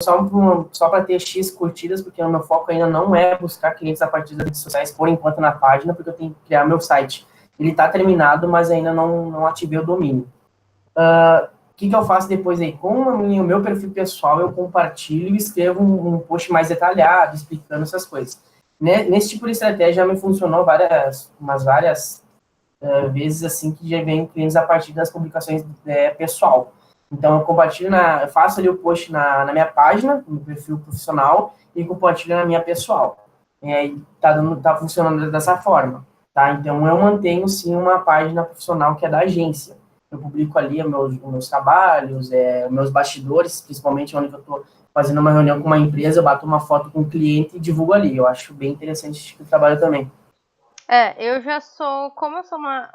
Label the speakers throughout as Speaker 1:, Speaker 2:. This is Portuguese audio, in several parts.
Speaker 1: só para ter X curtidas, porque o meu foco ainda não é buscar clientes a partir das redes sociais, por enquanto na página, porque eu tenho que criar meu site. Ele está terminado, mas ainda não ativei o domínio. O que eu faço depois aí? Com o meu perfil pessoal, eu compartilho e escrevo um post mais detalhado, explicando essas coisas. Nesse tipo de estratégia já me funcionou várias vezes, assim, que já vem clientes a partir das publicações pessoal. Então, eu faço ali o post na minha página, no perfil profissional, e compartilho na minha pessoal. E tá funcionando dessa forma, tá? Então, eu mantenho, sim, uma página profissional que é da agência. Eu publico ali os meus trabalhos, meus bastidores, principalmente onde eu estou fazendo uma reunião com uma empresa, eu bato uma foto com o cliente e divulgo ali. Eu acho bem interessante esse tipo de trabalho também.
Speaker 2: Eu já sou, como eu sou uma...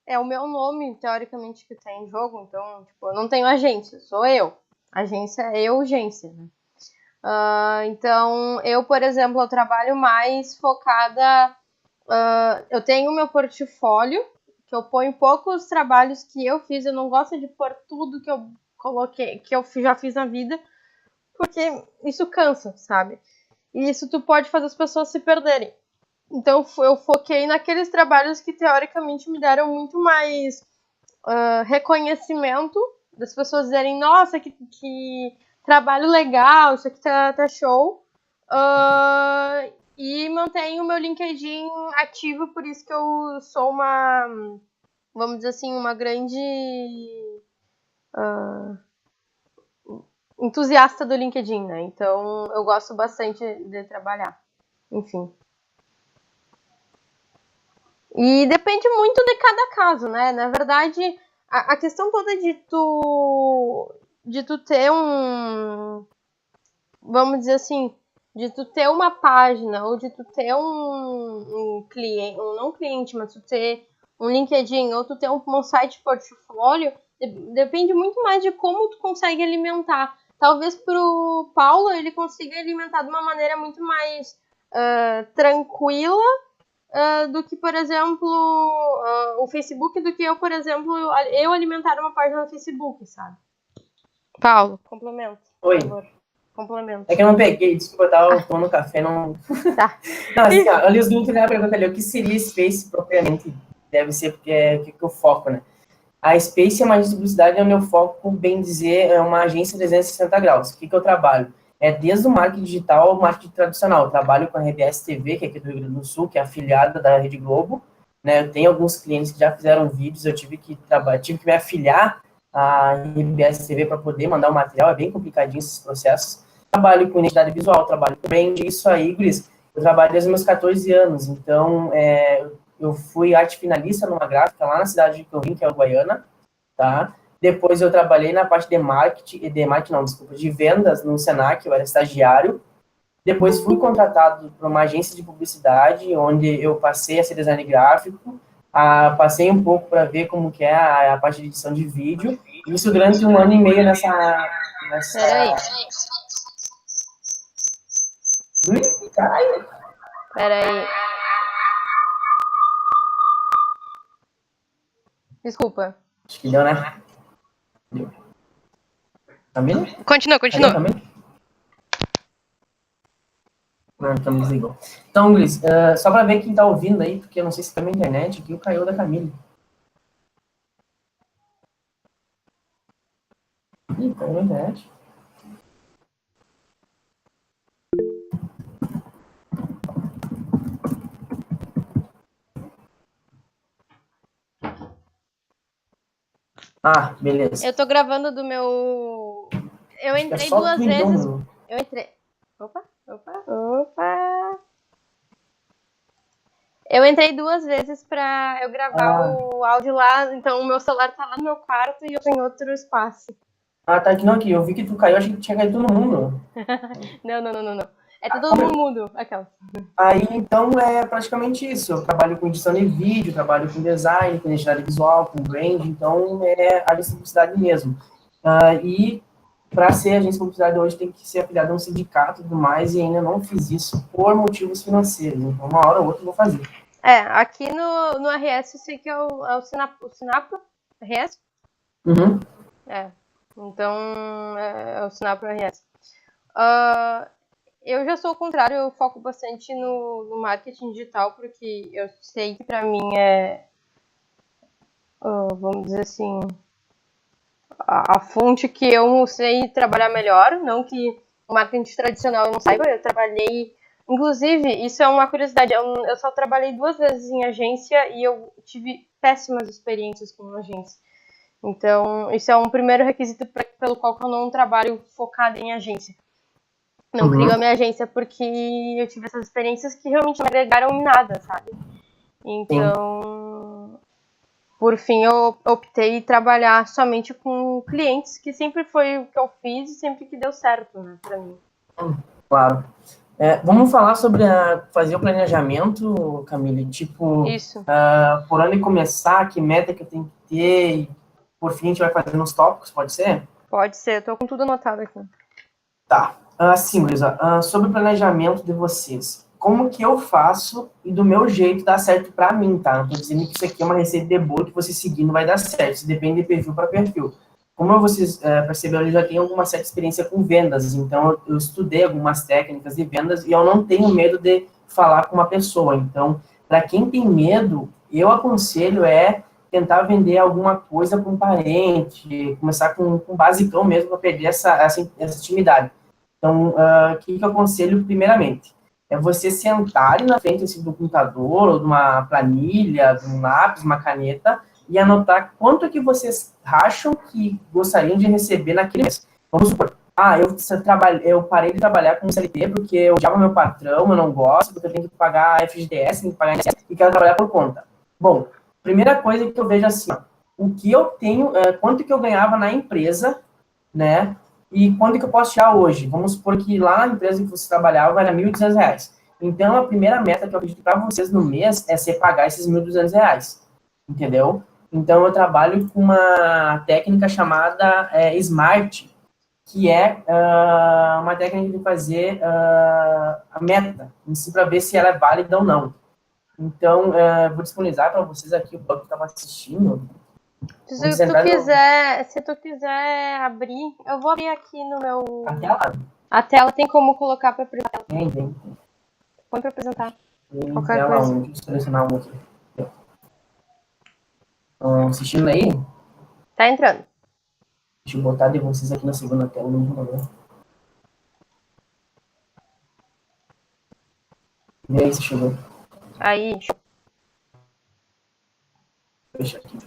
Speaker 2: É o meu nome, teoricamente, que tá em jogo, então, tipo, eu não tenho agência, sou eu. Agência é urgência, né? Então, eu, por exemplo, eu trabalho mais focada... eu tenho o meu portfólio, que eu ponho poucos trabalhos que eu fiz, eu não gosto de pôr tudo que eu coloquei, que eu já fiz na vida, porque isso cansa, sabe? E isso tu pode fazer as pessoas se perderem. Então eu foquei naqueles trabalhos que teoricamente me deram muito mais reconhecimento, das pessoas dizerem, nossa, que trabalho legal, isso aqui tá show. E mantenho o meu LinkedIn ativo, por isso que eu sou uma, vamos dizer assim, uma grande entusiasta do LinkedIn, né? Então eu gosto bastante de trabalhar. Enfim. E depende muito de cada caso, né? Na verdade, a questão toda de tu ter vamos dizer assim, de tu ter uma página ou de tu ter um cliente, não cliente, mas tu ter um LinkedIn ou tu ter um site portfólio, depende muito mais de como tu consegue alimentar. Talvez pro Paulo ele consiga alimentar de uma maneira muito mais tranquila do que, por exemplo, o Facebook, do que eu, por exemplo, eu alimentar uma página no Facebook, sabe? Paulo, complemento.
Speaker 1: Oi.
Speaker 2: Por favor. Complemento.
Speaker 1: É que eu não peguei, desculpa, eu tava tomando café, não...
Speaker 2: Tá.
Speaker 1: Não, assim, ó, ali os Dutra já pergunta ali, o que seria Space propriamente? Deve ser porque é o que eu foco, né? A Space é uma agência de publicidade onde eu foco, bem dizer, é uma agência 360 graus. O que eu trabalho? Desde o marketing digital ao marketing tradicional. Eu trabalho com a RBS TV, que é aqui do Rio Grande do Sul, que é afiliada da Rede Globo. Né? Eu tenho alguns clientes que já fizeram vídeos, eu tive que me afiliar à RBS TV para poder mandar o material, é bem complicadinho esses processos. Trabalho com identidade visual, trabalho com brand, isso aí, Gris. Eu trabalho desde os meus 14 anos, então eu fui arte finalista numa gráfica lá na cidade que eu vim, que é o Guaiana, tá? Depois eu trabalhei na parte de de vendas no Senac, eu era estagiário. Depois fui contratado por uma agência de publicidade, onde eu passei a ser design gráfico, passei um pouco para ver como que é a parte de edição de vídeo, isso durante 1 ano e meio nessa...
Speaker 2: Peraí.
Speaker 1: Ui, caralho!
Speaker 2: Peraí. Desculpa.
Speaker 1: Acho que deu, né? Deu. Camila?
Speaker 2: Continua.
Speaker 1: Não, então desligou. Então, Gris, só para ver quem tá ouvindo aí, porque eu não sei se tá na internet, aqui o caiu da Camila. Ih, caiu na internet. Ah, beleza.
Speaker 2: Eu tô gravando do meu... Eu entrei
Speaker 1: só
Speaker 2: duas
Speaker 1: tu,
Speaker 2: vezes...
Speaker 1: então.
Speaker 2: Eu entrei... Opa. Eu entrei 2 vezes pra eu gravar o áudio lá, então o meu celular tá lá no meu quarto e eu tô em outro espaço.
Speaker 1: Ah, tá aqui não, aqui. Eu vi que tu caiu, achei que tinha caído todo mundo.
Speaker 2: Não. É todo mundo mudo, aquela.
Speaker 1: Aí, então, é praticamente isso. Eu trabalho com edição de vídeo, trabalho com design, com identidade visual, com brand, então é agência de publicidade mesmo. E para ser agência de publicidade hoje tem que ser afiliado a um sindicato e tudo mais, e ainda não fiz isso por motivos financeiros. Então, uma hora ou outra eu vou fazer.
Speaker 2: Aqui no RS eu sei que é o Sinapro RS?
Speaker 1: Uhum.
Speaker 2: Então é o Sinapro RS. Eu já sou o contrário, eu foco bastante no marketing digital, porque eu sei que pra mim vamos dizer assim, a fonte que eu sei trabalhar melhor, não que o marketing tradicional eu não saiba, eu trabalhei, inclusive, isso é uma curiosidade, eu só trabalhei 2 vezes em agência e eu tive péssimas experiências com agência. Então, isso é um primeiro requisito pelo qual eu não trabalho focado em agência. Não crio a minha agência porque eu tive essas experiências que realmente não agregaram em nada, sabe? Então, por fim, eu optei em trabalhar somente com clientes, que sempre foi o que eu fiz e sempre que deu certo, né, pra mim.
Speaker 1: Claro. Vamos falar sobre fazer o planejamento, Camille, tipo,
Speaker 2: Isso.
Speaker 1: por onde começar, que meta que eu tenho que ter, e por fim a gente vai fazendo os tópicos, pode ser?
Speaker 2: Pode ser, eu tô com tudo anotado aqui.
Speaker 1: Tá. Sim, Luísa, sobre o planejamento de vocês, como que eu faço e do meu jeito dá certo pra mim, tá? Não tô dizendo que isso aqui é uma receita de bolo que você seguindo vai dar certo, isso depende de perfil para perfil. Como vocês perceberam, eu já tenho alguma certa experiência com vendas, então eu estudei algumas técnicas de vendas e eu não tenho medo de falar com uma pessoa. Então, para quem tem medo, eu aconselho tentar vender alguma coisa para um parente, começar com um basicão mesmo para perder essa intimidade. Então, o que eu aconselho primeiramente? É você sentar na frente assim, do computador, ou de uma planilha, de um lápis, uma caneta, e anotar quanto que vocês acham que gostariam de receber naquele mês. Vamos supor, eu parei de trabalhar com CLT porque eu odiava meu patrão, eu não gosto, porque eu tenho que pagar FGTS, tenho que pagar INSS, e quero trabalhar por conta. Bom, primeira coisa que eu vejo assim, ó, o que eu tenho, quanto que eu ganhava na empresa, né, e quanto que eu posso tirar hoje? Vamos supor que lá na empresa que você trabalhava era R$1.200. Então, a primeira meta que eu acredito para vocês no mês é ser pagar esses R$1.200, entendeu? Então, eu trabalho com uma técnica chamada SMART, que é uma técnica de fazer a meta, em si, para ver se ela é válida ou não. Então, vou disponibilizar para vocês aqui o bloco que estava assistindo.
Speaker 2: Se tu quiser abrir, eu vou abrir aqui no meu... A tela tem como colocar para apresentar.
Speaker 1: Tem.
Speaker 2: Põe para apresentar.
Speaker 1: Qualquer coisa. Deixa eu selecionar um aqui. Estão assistindo aí?
Speaker 2: Tá entrando.
Speaker 1: Deixa eu botar de vocês aqui na segunda tela. Não vou ver. E aí, se chegou?
Speaker 2: Aí.
Speaker 1: Deixa aqui.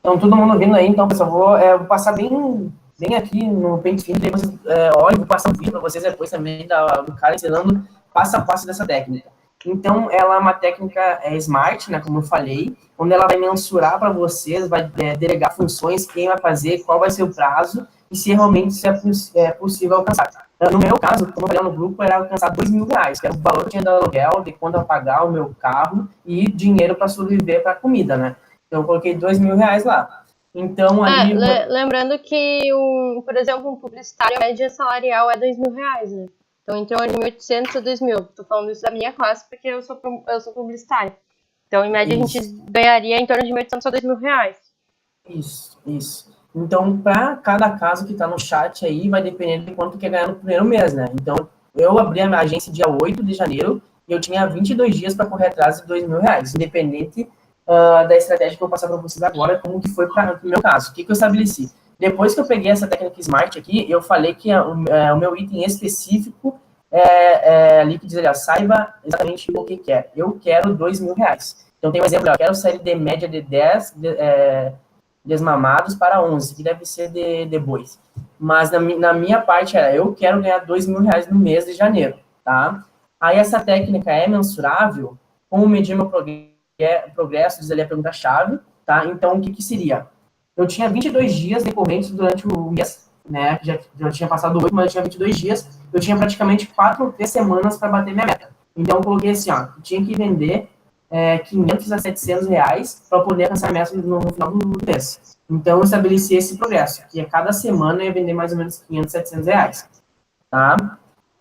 Speaker 1: Então, todo mundo ouvindo aí. Então, pessoal, vou passar bem aqui no pente fino. Vocês olhem, vou passar um vídeo para vocês depois também do cara ensinando passo a passo dessa técnica. Então, ela é uma técnica SMART, né, como eu falei, onde ela vai mensurar para vocês, vai delegar funções, quem vai fazer, qual vai ser o prazo, e se realmente isso é possível alcançar. No meu caso, como eu falei no grupo, era alcançar R$2.000, que era o valor que eu tinha do aluguel, de quando eu pagar o meu carro, e dinheiro para sobreviver para comida, né? Então, eu coloquei R$2.000 lá. Então, ali...
Speaker 2: Lembrando que, por exemplo, um publicitário, a média salarial é R$2.000, né? Então, entre 1.800 e 2.000. Tô falando isso da minha classe, porque eu sou publicitária. Então, em média, a gente ganharia em torno de 1.800 a R$2.000.
Speaker 1: Isso. Então, para cada caso que está no chat aí, vai depender de quanto quer ganhar no primeiro mês, né? Então, eu abri a minha agência dia 8 de janeiro e eu tinha 22 dias para correr atrás de R$2.000, independente da estratégia que eu vou passar para vocês agora, como que foi para o meu caso. O que eu estabeleci? Depois que eu peguei essa técnica SMART aqui, eu falei que o meu item específico ali que diz, saiba exatamente o que quer. Eu quero R$2.000. Então, tem um exemplo, eu quero sair de média de 10 desmamados para 11, que deve ser de bois. Mas na minha parte eu quero ganhar R$2.000 no mês de janeiro, tá? Aí essa técnica é mensurável, como medir meu progresso, diz ali a pergunta-chave, tá? Então, o que seria? Eu tinha 22 dias decorrentes durante o mês, né? Já tinha passado 8, mas eu tinha 22 dias. Eu tinha praticamente 4 ou 3 semanas para bater minha meta. Então, eu coloquei assim, ó, eu tinha que vender 500 a 700 reais para poder alcançar a meta no final do mês. Então, eu estabeleci esse progresso, que a cada semana eu ia vender mais ou menos 500, 700 reais. Tá?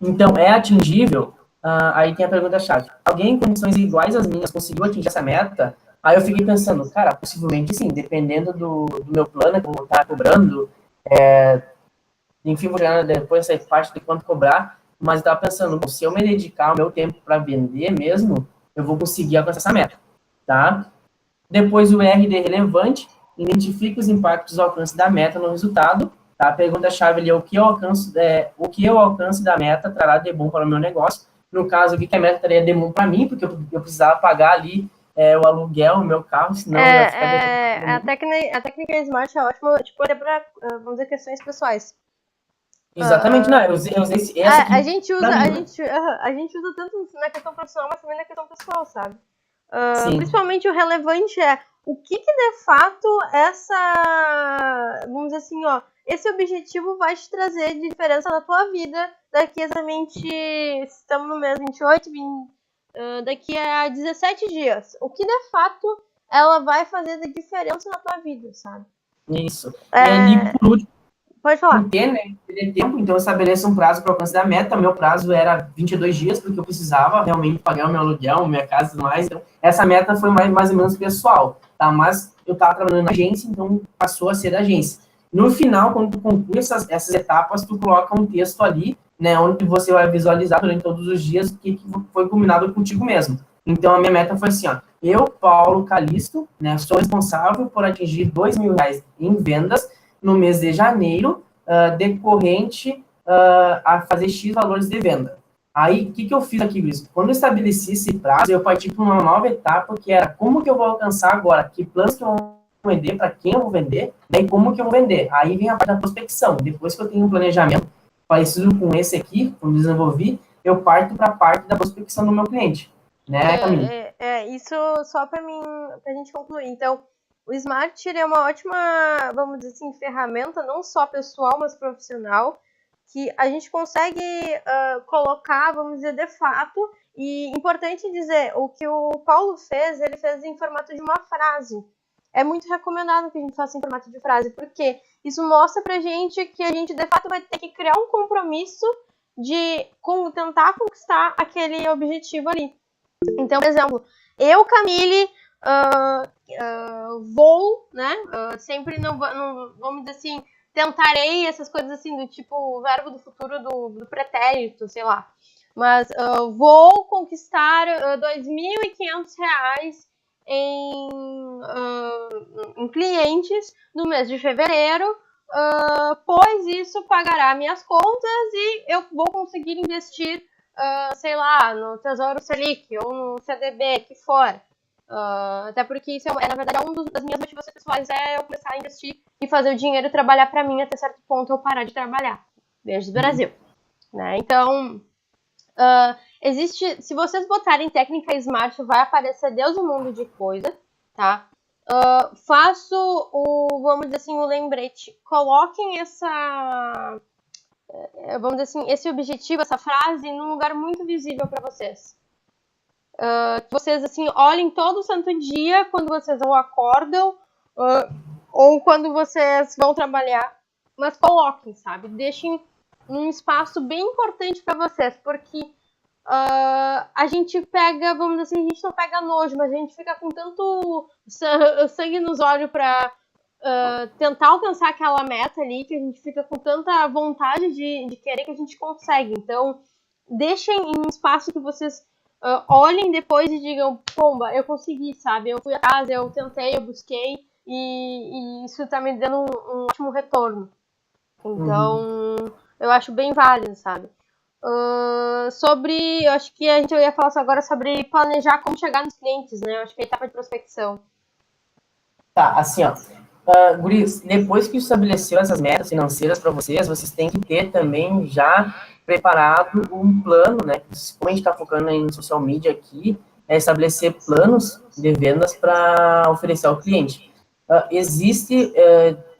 Speaker 1: Então, é atingível? Aí tem a pergunta-chave. Alguém com condições iguais às minhas conseguiu atingir essa meta? Aí eu fiquei pensando, cara, possivelmente sim, dependendo do meu plano que eu vou estar cobrando, enfim, vou chegar depois essa parte de quanto cobrar, mas eu tava pensando, bom, se eu me dedicar o meu tempo para vender mesmo, eu vou conseguir alcançar essa meta, tá? Depois o RD relevante, identifica os impactos do alcance da meta no resultado, tá? A pergunta-chave ali é o que eu alcance da meta trará de bom para o meu negócio. No caso, o que a meta traria de bom para mim, porque eu precisava pagar ali o aluguel, o meu carro, senão eu ia ficar...
Speaker 2: A técnica Smart é ótima, tipo, até para, vamos dizer, questões pessoais.
Speaker 1: Exatamente, não, eu usei essa aqui.
Speaker 2: A gente usa tanto na questão profissional, mas também na questão pessoal, sabe? Principalmente o relevante é o que de fato vamos dizer assim, ó, esse objetivo vai te trazer de diferença na tua vida daqui exatamente, estamos no mês 28, daqui a 17 dias. O que de fato ela vai fazer de diferença na tua vida, sabe?
Speaker 1: Isso. E ali, por último,
Speaker 2: pode falar.
Speaker 1: Porque, né, tempo, então eu estabeleço um prazo para alcance da meta. Meu prazo era 22 dias, porque eu precisava realmente pagar o meu aluguel, minha casa e tudo mais. Então, essa meta foi mais ou menos pessoal, tá? Mas eu estava trabalhando na agência, então passou a ser da agência. No final, quando tu conclui essas etapas, tu coloca um texto ali, né, onde você vai visualizar durante todos os dias o que foi combinado contigo mesmo. Então, a minha meta foi assim, ó, eu, Paulo Calisto, né, sou responsável por atingir R$2.000 em vendas no mês de janeiro, decorrente a fazer X valores de venda. Aí, o que eu fiz aqui, Luiz? Quando eu estabeleci esse prazo, eu parti para uma nova etapa, que era como que eu vou alcançar agora, que planos que eu vou vender, para quem eu vou vender, né, e como que eu vou vender. Aí vem a parte da prospecção. Depois que eu tenho um planejamento parecido com esse aqui, como desenvolvi, eu parto para a parte da prospecção do meu cliente. Né, Camila?
Speaker 2: Isso só para a gente concluir. Então, o Smart é uma ótima, vamos dizer assim, ferramenta, não só pessoal, mas profissional, que a gente consegue colocar, vamos dizer, de fato. E importante dizer, o que o Paulo fez, ele fez em formato de uma frase. É muito recomendado que a gente faça em formato de frase, porque isso mostra pra gente que a gente, de fato, vai ter que criar um compromisso de tentar conquistar aquele objetivo ali. Então, por exemplo, eu, Camille, vou, né, sempre não, vamos dizer assim, tentarei essas coisas assim, do tipo, verbo do futuro do pretérito, sei lá. Mas vou conquistar R$2.500 em clientes no mês de fevereiro, pois isso pagará minhas contas e eu vou conseguir investir, sei lá, no Tesouro Selic ou no CDB, que for. Até porque isso na verdade, uma das minhas motivações pessoais é eu começar a investir e fazer o dinheiro trabalhar para mim até certo ponto eu parar de trabalhar. Desde o Brasil. Né? Então, existe, se vocês botarem técnica Smart, vai aparecer Deus e mundo de coisa, tá? Faço vamos dizer assim, o lembrete. Coloquem vamos dizer assim, esse objetivo, essa frase, num lugar muito visível para vocês. Que vocês assim olhem todo santo dia quando vocês ou acordam ou quando vocês vão trabalhar, mas coloquem, sabe? Deixem num espaço bem importante para vocês, porque a gente pega, vamos dizer assim, a gente não pega nojo, mas a gente fica com tanto sangue nos olhos para tentar alcançar aquela meta ali, que a gente fica com tanta vontade de querer que a gente consegue. Então, deixem em um espaço que vocês olhem depois e digam, pomba, eu consegui, sabe? Eu fui atrás, eu tentei, eu busquei e isso tá me dando um ótimo retorno. Então, eu acho bem válido, sabe? Eu acho que a gente ia falar agora sobre planejar como chegar nos clientes, né? Eu acho que é a etapa de prospecção.
Speaker 1: Tá, assim, ó. Guris, depois que estabeleceu essas metas financeiras para vocês têm que ter também já preparado um plano, né? Como a gente está focando em social media aqui, é estabelecer planos de vendas para oferecer ao cliente. Existe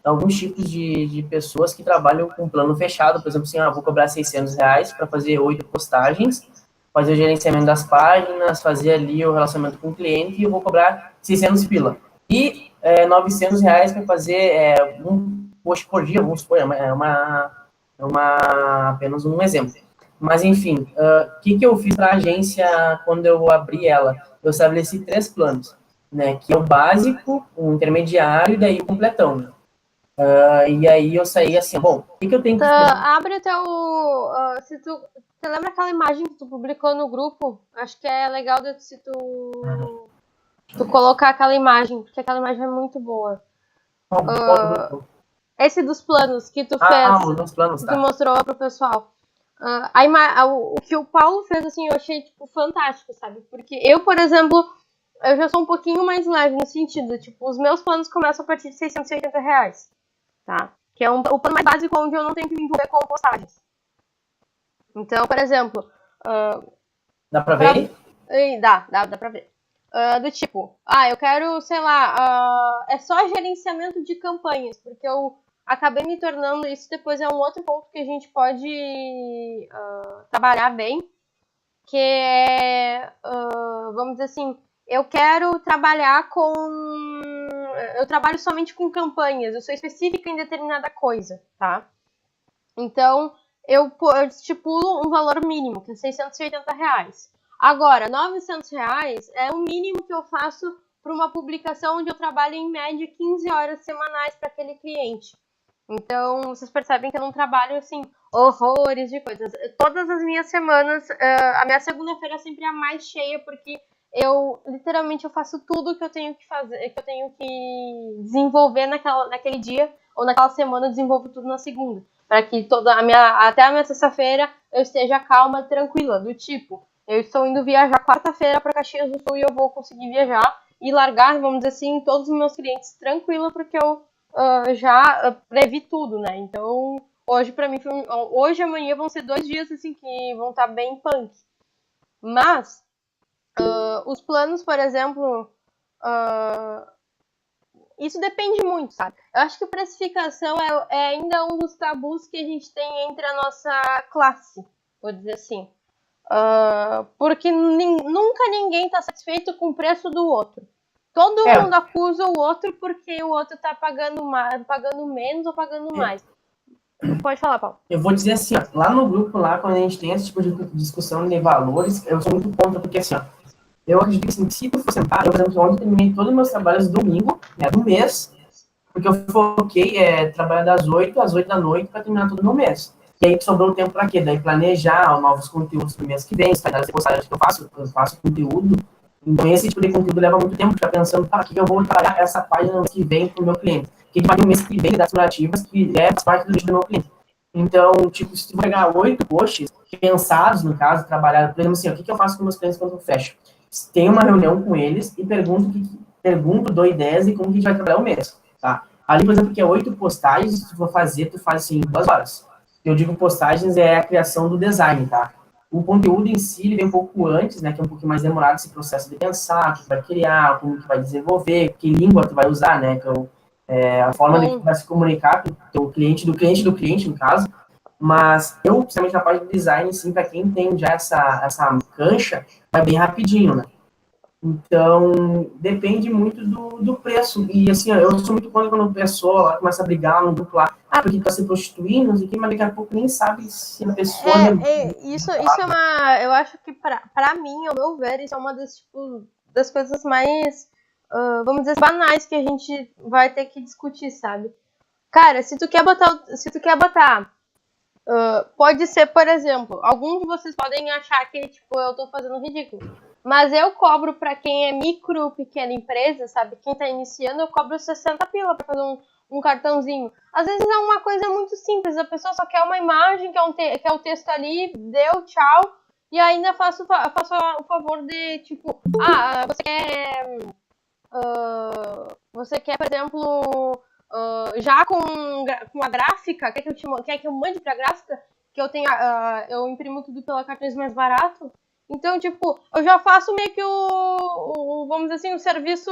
Speaker 1: alguns tipos de pessoas que trabalham com plano fechado, por exemplo, assim, vou cobrar R$600 para fazer 8 postagens, fazer o gerenciamento das páginas, fazer ali o relacionamento com o cliente e eu vou cobrar 600 pila. E R$900 para fazer um post por dia, vamos supor, apenas um exemplo. Mas, enfim, o que eu fiz para a agência quando eu abri ela? Eu estabeleci 3 planos, né? Que é o básico, o intermediário e daí o completão. Né? E aí eu saí assim, bom, o que eu tenho que fazer?
Speaker 2: Abre o teu. Se tu. Você lembra aquela imagem que tu publicou no grupo? Acho que é legal se tu colocar aquela imagem, porque aquela imagem é muito boa. Esse dos planos que tu fez,
Speaker 1: Os planos,
Speaker 2: que
Speaker 1: tá.
Speaker 2: tu mostrou pro pessoal. O que o Paulo fez, assim, eu achei, tipo, fantástico, sabe? Porque eu, por exemplo, eu já sou um pouquinho mais leve no sentido, tipo, os meus planos começam a partir de R$680, tá? Que é o plano mais básico onde eu não tenho que me envolver com postagens. Então, por exemplo...
Speaker 1: Dá pra ver?
Speaker 2: Dá pra ver. Do tipo, eu quero, sei lá, é só gerenciamento de campanhas, porque eu acabei me tornando, isso depois é um outro ponto que a gente pode trabalhar bem, que é, vamos dizer assim, eu quero trabalhar eu trabalho somente com campanhas, eu sou específica em determinada coisa, tá? Então, eu estipulo um valor mínimo, que é R$680. Agora, R$900 é o mínimo que eu faço para uma publicação onde eu trabalho em média 15 horas semanais para aquele cliente. Então, vocês percebem que eu não trabalho, assim, horrores de coisas. Todas as minhas semanas, a minha segunda-feira é sempre a mais cheia, porque literalmente, eu faço tudo que eu tenho que fazer, que eu tenho que desenvolver naquele dia, ou naquela semana, eu desenvolvo tudo na segunda. Para que até a minha sexta-feira eu esteja calma, tranquila, do tipo, eu estou indo viajar quarta-feira para Caxias do Sul e eu vou conseguir viajar e largar, vamos dizer assim, todos os meus clientes tranquila, porque eu já previ tudo, né? Então, hoje para mim, hoje e amanhã vão ser 2 dias assim que vão estar bem punk. Mas os planos, por exemplo, isso depende muito, sabe? Eu acho que precificação é ainda um dos tabus que a gente tem entre a nossa classe, vou dizer assim. Porque nunca ninguém está satisfeito com o preço do outro. Todo mundo acusa o outro porque o outro tá pagando menos ou pagando mais. Pode falar, Paulo.
Speaker 1: Eu vou dizer assim, ó, lá no grupo, lá, quando a gente tem esse tipo de discussão de valores, eu sou muito contra, porque assim, ó, eu acredito que assim, se tu for sentar, eu, por exemplo, ontem terminei todos os meus trabalhos domingo, né, do mês, porque eu foquei trabalhar das 8 às 8 da noite para terminar todo o meu mês. E aí sobrou tempo para quê? Daí planejar novos conteúdos pro mês que vem, as postagens que eu faço conteúdo. Então esse tipo de conteúdo leva muito tempo, já pensando, o que eu vou trabalhar essa página no mês que vem pro meu cliente. O que vai no mês que vem das narrativas que faz parte do lixo do meu cliente. Então, tipo, se tu pegar 8 posts pensados, no caso, trabalhados, por exemplo, assim, o que eu faço com meus clientes quando eu fecho? Tenho uma reunião com eles e dou ideias de como que a gente vai trabalhar o mês, tá? Ali, por exemplo, que é 8 postagens, se tu for fazer, tu faz assim, em 2 horas. Eu digo postagens é a criação do design, tá? O conteúdo em si, ele vem um pouco antes, né, que é um pouquinho mais demorado esse processo de pensar, o que vai criar, como que vai desenvolver, que língua tu vai usar, né, que a forma de que tu vai se comunicar com o teu cliente, do cliente, no caso. Mas eu, principalmente na parte de design, sim, para quem tem já essa cancha, vai bem rapidinho, né? Então, depende muito do preço. E, assim, eu sou muito contra quando a pessoa começa a brigar no grupo lá, porque tá se prostituindo, não sei o que, mas daqui a pouco nem sabe se a pessoa...
Speaker 2: Isso é uma... Eu acho que, pra mim, ao meu ver, isso é uma das coisas mais, vamos dizer, banais que a gente vai ter que discutir, sabe? Cara, se tu quer botar... pode ser, por exemplo, alguns de vocês podem achar que, tipo, eu tô fazendo ridículo. Mas eu cobro pra quem é micro, pequena empresa, sabe? Quem tá iniciando, eu cobro 60 pila pra fazer um cartãozinho. Às vezes é uma coisa muito simples, a pessoa só quer uma imagem, quer o texto ali, deu, tchau. E ainda faço o favor de, tipo, você quer, por exemplo, já com a gráfica, quer que eu mande pra gráfica, que eu imprimo tudo pela cartões mais barato. Então, tipo, eu já faço meio que vamos dizer assim, o serviço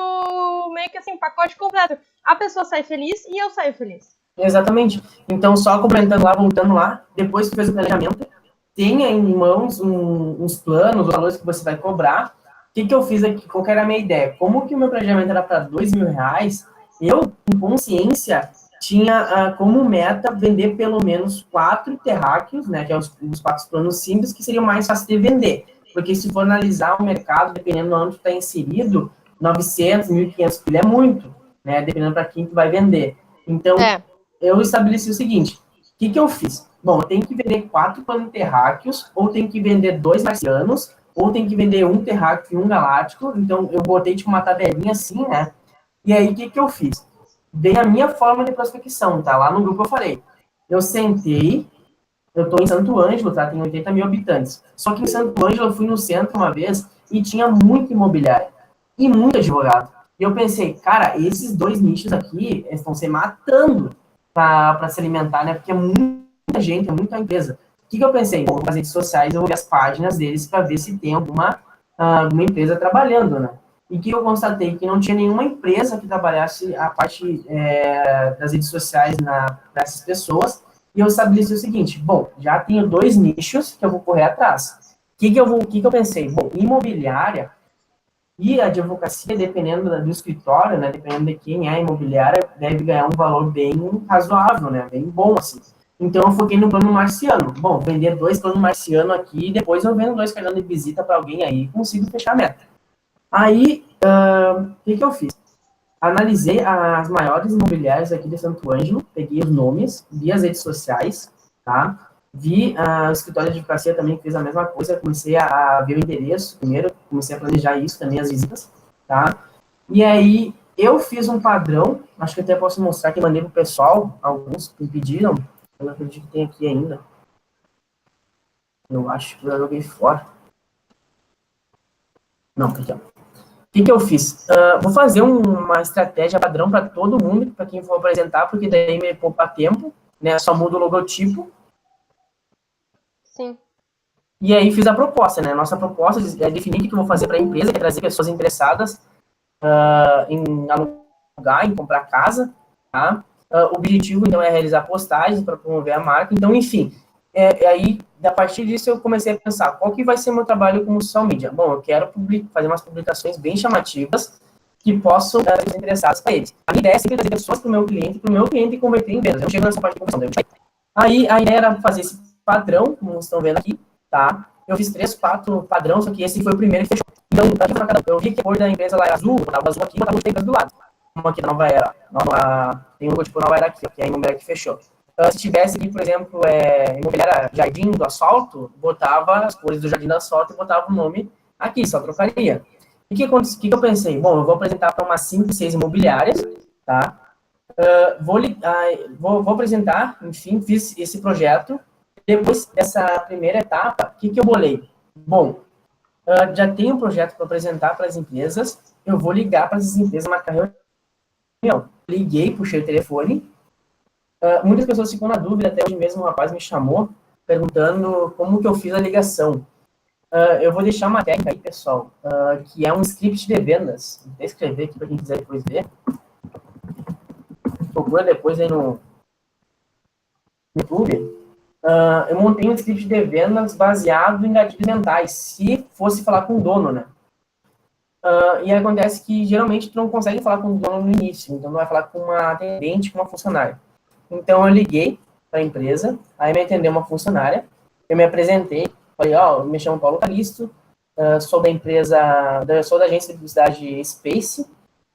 Speaker 2: meio que assim, pacote completo. A pessoa sai feliz e eu saio feliz.
Speaker 1: Exatamente. Então, só complementando lá, voltando lá, depois que fez o planejamento, tenha em mãos uns planos, os valores que você vai cobrar. O que eu fiz aqui? Qual que era a minha ideia? Como que o meu planejamento era para R$2.000, eu, com consciência, tinha como meta vender pelo menos 4 terráqueos, né, que é os 4 planos simples, que seriam mais fáceis de vender. Porque se for analisar o mercado, dependendo de onde está inserido, 900, 1.500 é muito, né, dependendo para quem tu vai vender. Então, eu estabeleci o seguinte, o que eu fiz? Bom, eu tenho que vender 4 planeterráqueos, ou tenho que vender 2 marcianos, ou tenho que vender um terráqueo e um galáctico, então eu botei tipo uma tabelinha assim, né? E aí, o que eu fiz? Dei a minha forma de prospecção, tá? Lá no grupo eu falei, eu sentei, eu tô em Santo Ângelo, tá? Tem 80 mil habitantes. Só que em Santo Ângelo eu fui no centro uma vez e tinha muito imobiliário e muito advogado. E eu pensei, cara, esses dois nichos aqui estão se matando para se alimentar, né? Porque é muita gente, é muita empresa. O que eu pensei? Bom, nas redes sociais eu vou ver as páginas deles para ver se tem alguma empresa trabalhando, né? E que eu constatei que não tinha nenhuma empresa que trabalhasse a parte das redes sociais para essas pessoas. E eu estabeleci o seguinte, bom, já tenho 2 nichos que eu vou correr atrás. O que eu pensei? Bom, imobiliária e a advocacia, dependendo do escritório, né, dependendo de quem é a imobiliária, deve ganhar um valor bem razoável, né, bem bom, assim. Então, eu foquei no plano marciano. Bom, vender 2 planos marciano aqui, e depois eu vendo 2 cartões de visita para alguém aí e consigo fechar a meta. Aí, o que eu fiz? Analisei as maiores imobiliárias aqui de Santo Ângelo, peguei os nomes, vi as redes sociais, tá? Vi o escritório de advocacia também que fez a mesma coisa, comecei a ver o endereço primeiro, comecei a planejar isso também, as visitas, tá? E aí, eu fiz um padrão, acho que até posso mostrar que mandei pro pessoal, alguns me pediram, eu não acredito que tem aqui ainda. Eu acho que eu joguei fora. Não, aqui, ó. O que eu fiz? Vou fazer uma estratégia padrão para todo mundo, para quem for apresentar, porque daí me poupa tempo, né? Só muda o logotipo.
Speaker 2: Sim.
Speaker 1: E aí fiz a proposta, né? Nossa proposta é definir o que eu vou fazer para a empresa, que é trazer pessoas interessadas em alugar, em comprar casa, tá? O objetivo, então, é realizar postagens para promover a marca. Então, enfim, aí, a partir disso, eu comecei a pensar, qual que vai ser o meu trabalho como social media? Bom, eu quero fazer umas publicações bem chamativas que possam dar os interessados para eles. A minha ideia é sempre trazer pessoas para o meu cliente converter em vendas. Eu não chego nessa parte de conversão. Aí, a ideia era fazer esse padrão, como vocês estão vendo aqui, tá? Eu fiz 3, 4 padrões, só que esse foi o primeiro que fechou. Então, eu vi que a cor da empresa lá era azul, eu botava azul aqui e botava outra empresa do lado. Uma aqui da Nova Era. Tem um logotipo Nova Era aqui, ó, que é a imobiliária que fechou. Se tivesse aqui, por exemplo, imobiliária Jardim do Asfalto, botava as cores do Jardim do Asfalto e botava o nome aqui, só trocaria. E o que eu pensei? Bom, eu vou apresentar para umas 5, 6 imobiliárias, tá? Vou apresentar, enfim, fiz esse projeto. Depois dessa primeira etapa, o que eu bolei? Bom, já tenho um projeto para apresentar para as empresas, eu vou ligar para as empresas, marcar reunião. Liguei, puxei o telefone, muitas pessoas ficam na dúvida, até hoje mesmo um rapaz me chamou, perguntando como que eu fiz a ligação. Eu vou deixar uma técnica aí, pessoal, que é um script de vendas. Vou escrever aqui para quem quiser depois ver. Procura depois aí no YouTube. Eu montei um script de vendas baseado em gatilhos mentais, se fosse falar com o dono, né? E acontece que, geralmente, tu não consegue falar com o dono no início, então tu vai falar com uma atendente, com uma funcionária. Então, eu liguei para a empresa, aí me atendeu uma funcionária, eu me apresentei, falei, eu me chamo Paulo Calisto, sou sou da agência de publicidade Space,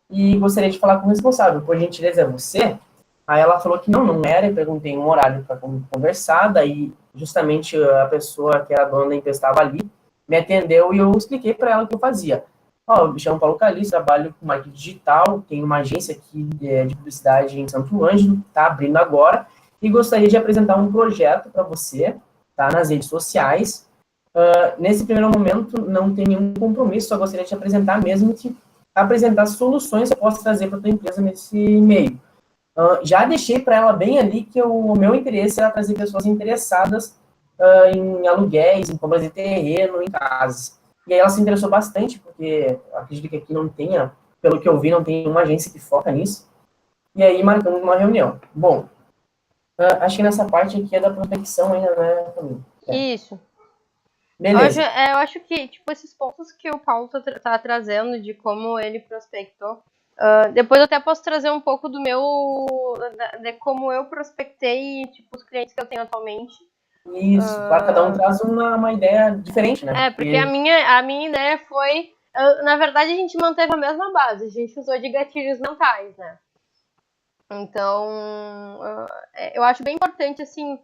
Speaker 1: e gostaria de falar com o responsável, por gentileza, é você? Aí ela falou que não era, eu perguntei um horário para conversar, daí justamente a pessoa que era a dona da empresa estava ali, me atendeu e eu expliquei para ela o que eu fazia. Eu me chamo Paulo Caliço, trabalho com marketing digital, tenho uma agência aqui de publicidade em Santo Ângelo, está abrindo agora, e gostaria de apresentar um projeto para você, tá, nas redes sociais. Nesse primeiro momento, não tem nenhum compromisso, só gostaria de apresentar mesmo que apresentar soluções que eu posso trazer para a tua empresa nesse meio. Já deixei para ela bem ali que o meu interesse era trazer pessoas interessadas em aluguéis, em compras de terreno, em casas. E aí ela se interessou bastante, porque acredito que aqui não tenha, pelo que eu vi, não tem uma agência que foca nisso. E aí marcamos uma reunião. Bom, acho que nessa parte aqui é da prospecção ainda, né, Camila?
Speaker 2: Isso.
Speaker 1: Beleza.
Speaker 2: Eu acho que, tipo, esses pontos que o Paulo tá trazendo de como ele prospectou, depois eu até posso trazer um pouco do meu, de como eu prospectei, tipo, os clientes que eu tenho atualmente.
Speaker 1: Isso, claro, cada um traz uma ideia diferente, né?
Speaker 2: Porque a minha ideia foi, na verdade, a gente manteve a mesma base, a gente usou de gatilhos mentais, né? Então, eu acho bem importante, assim,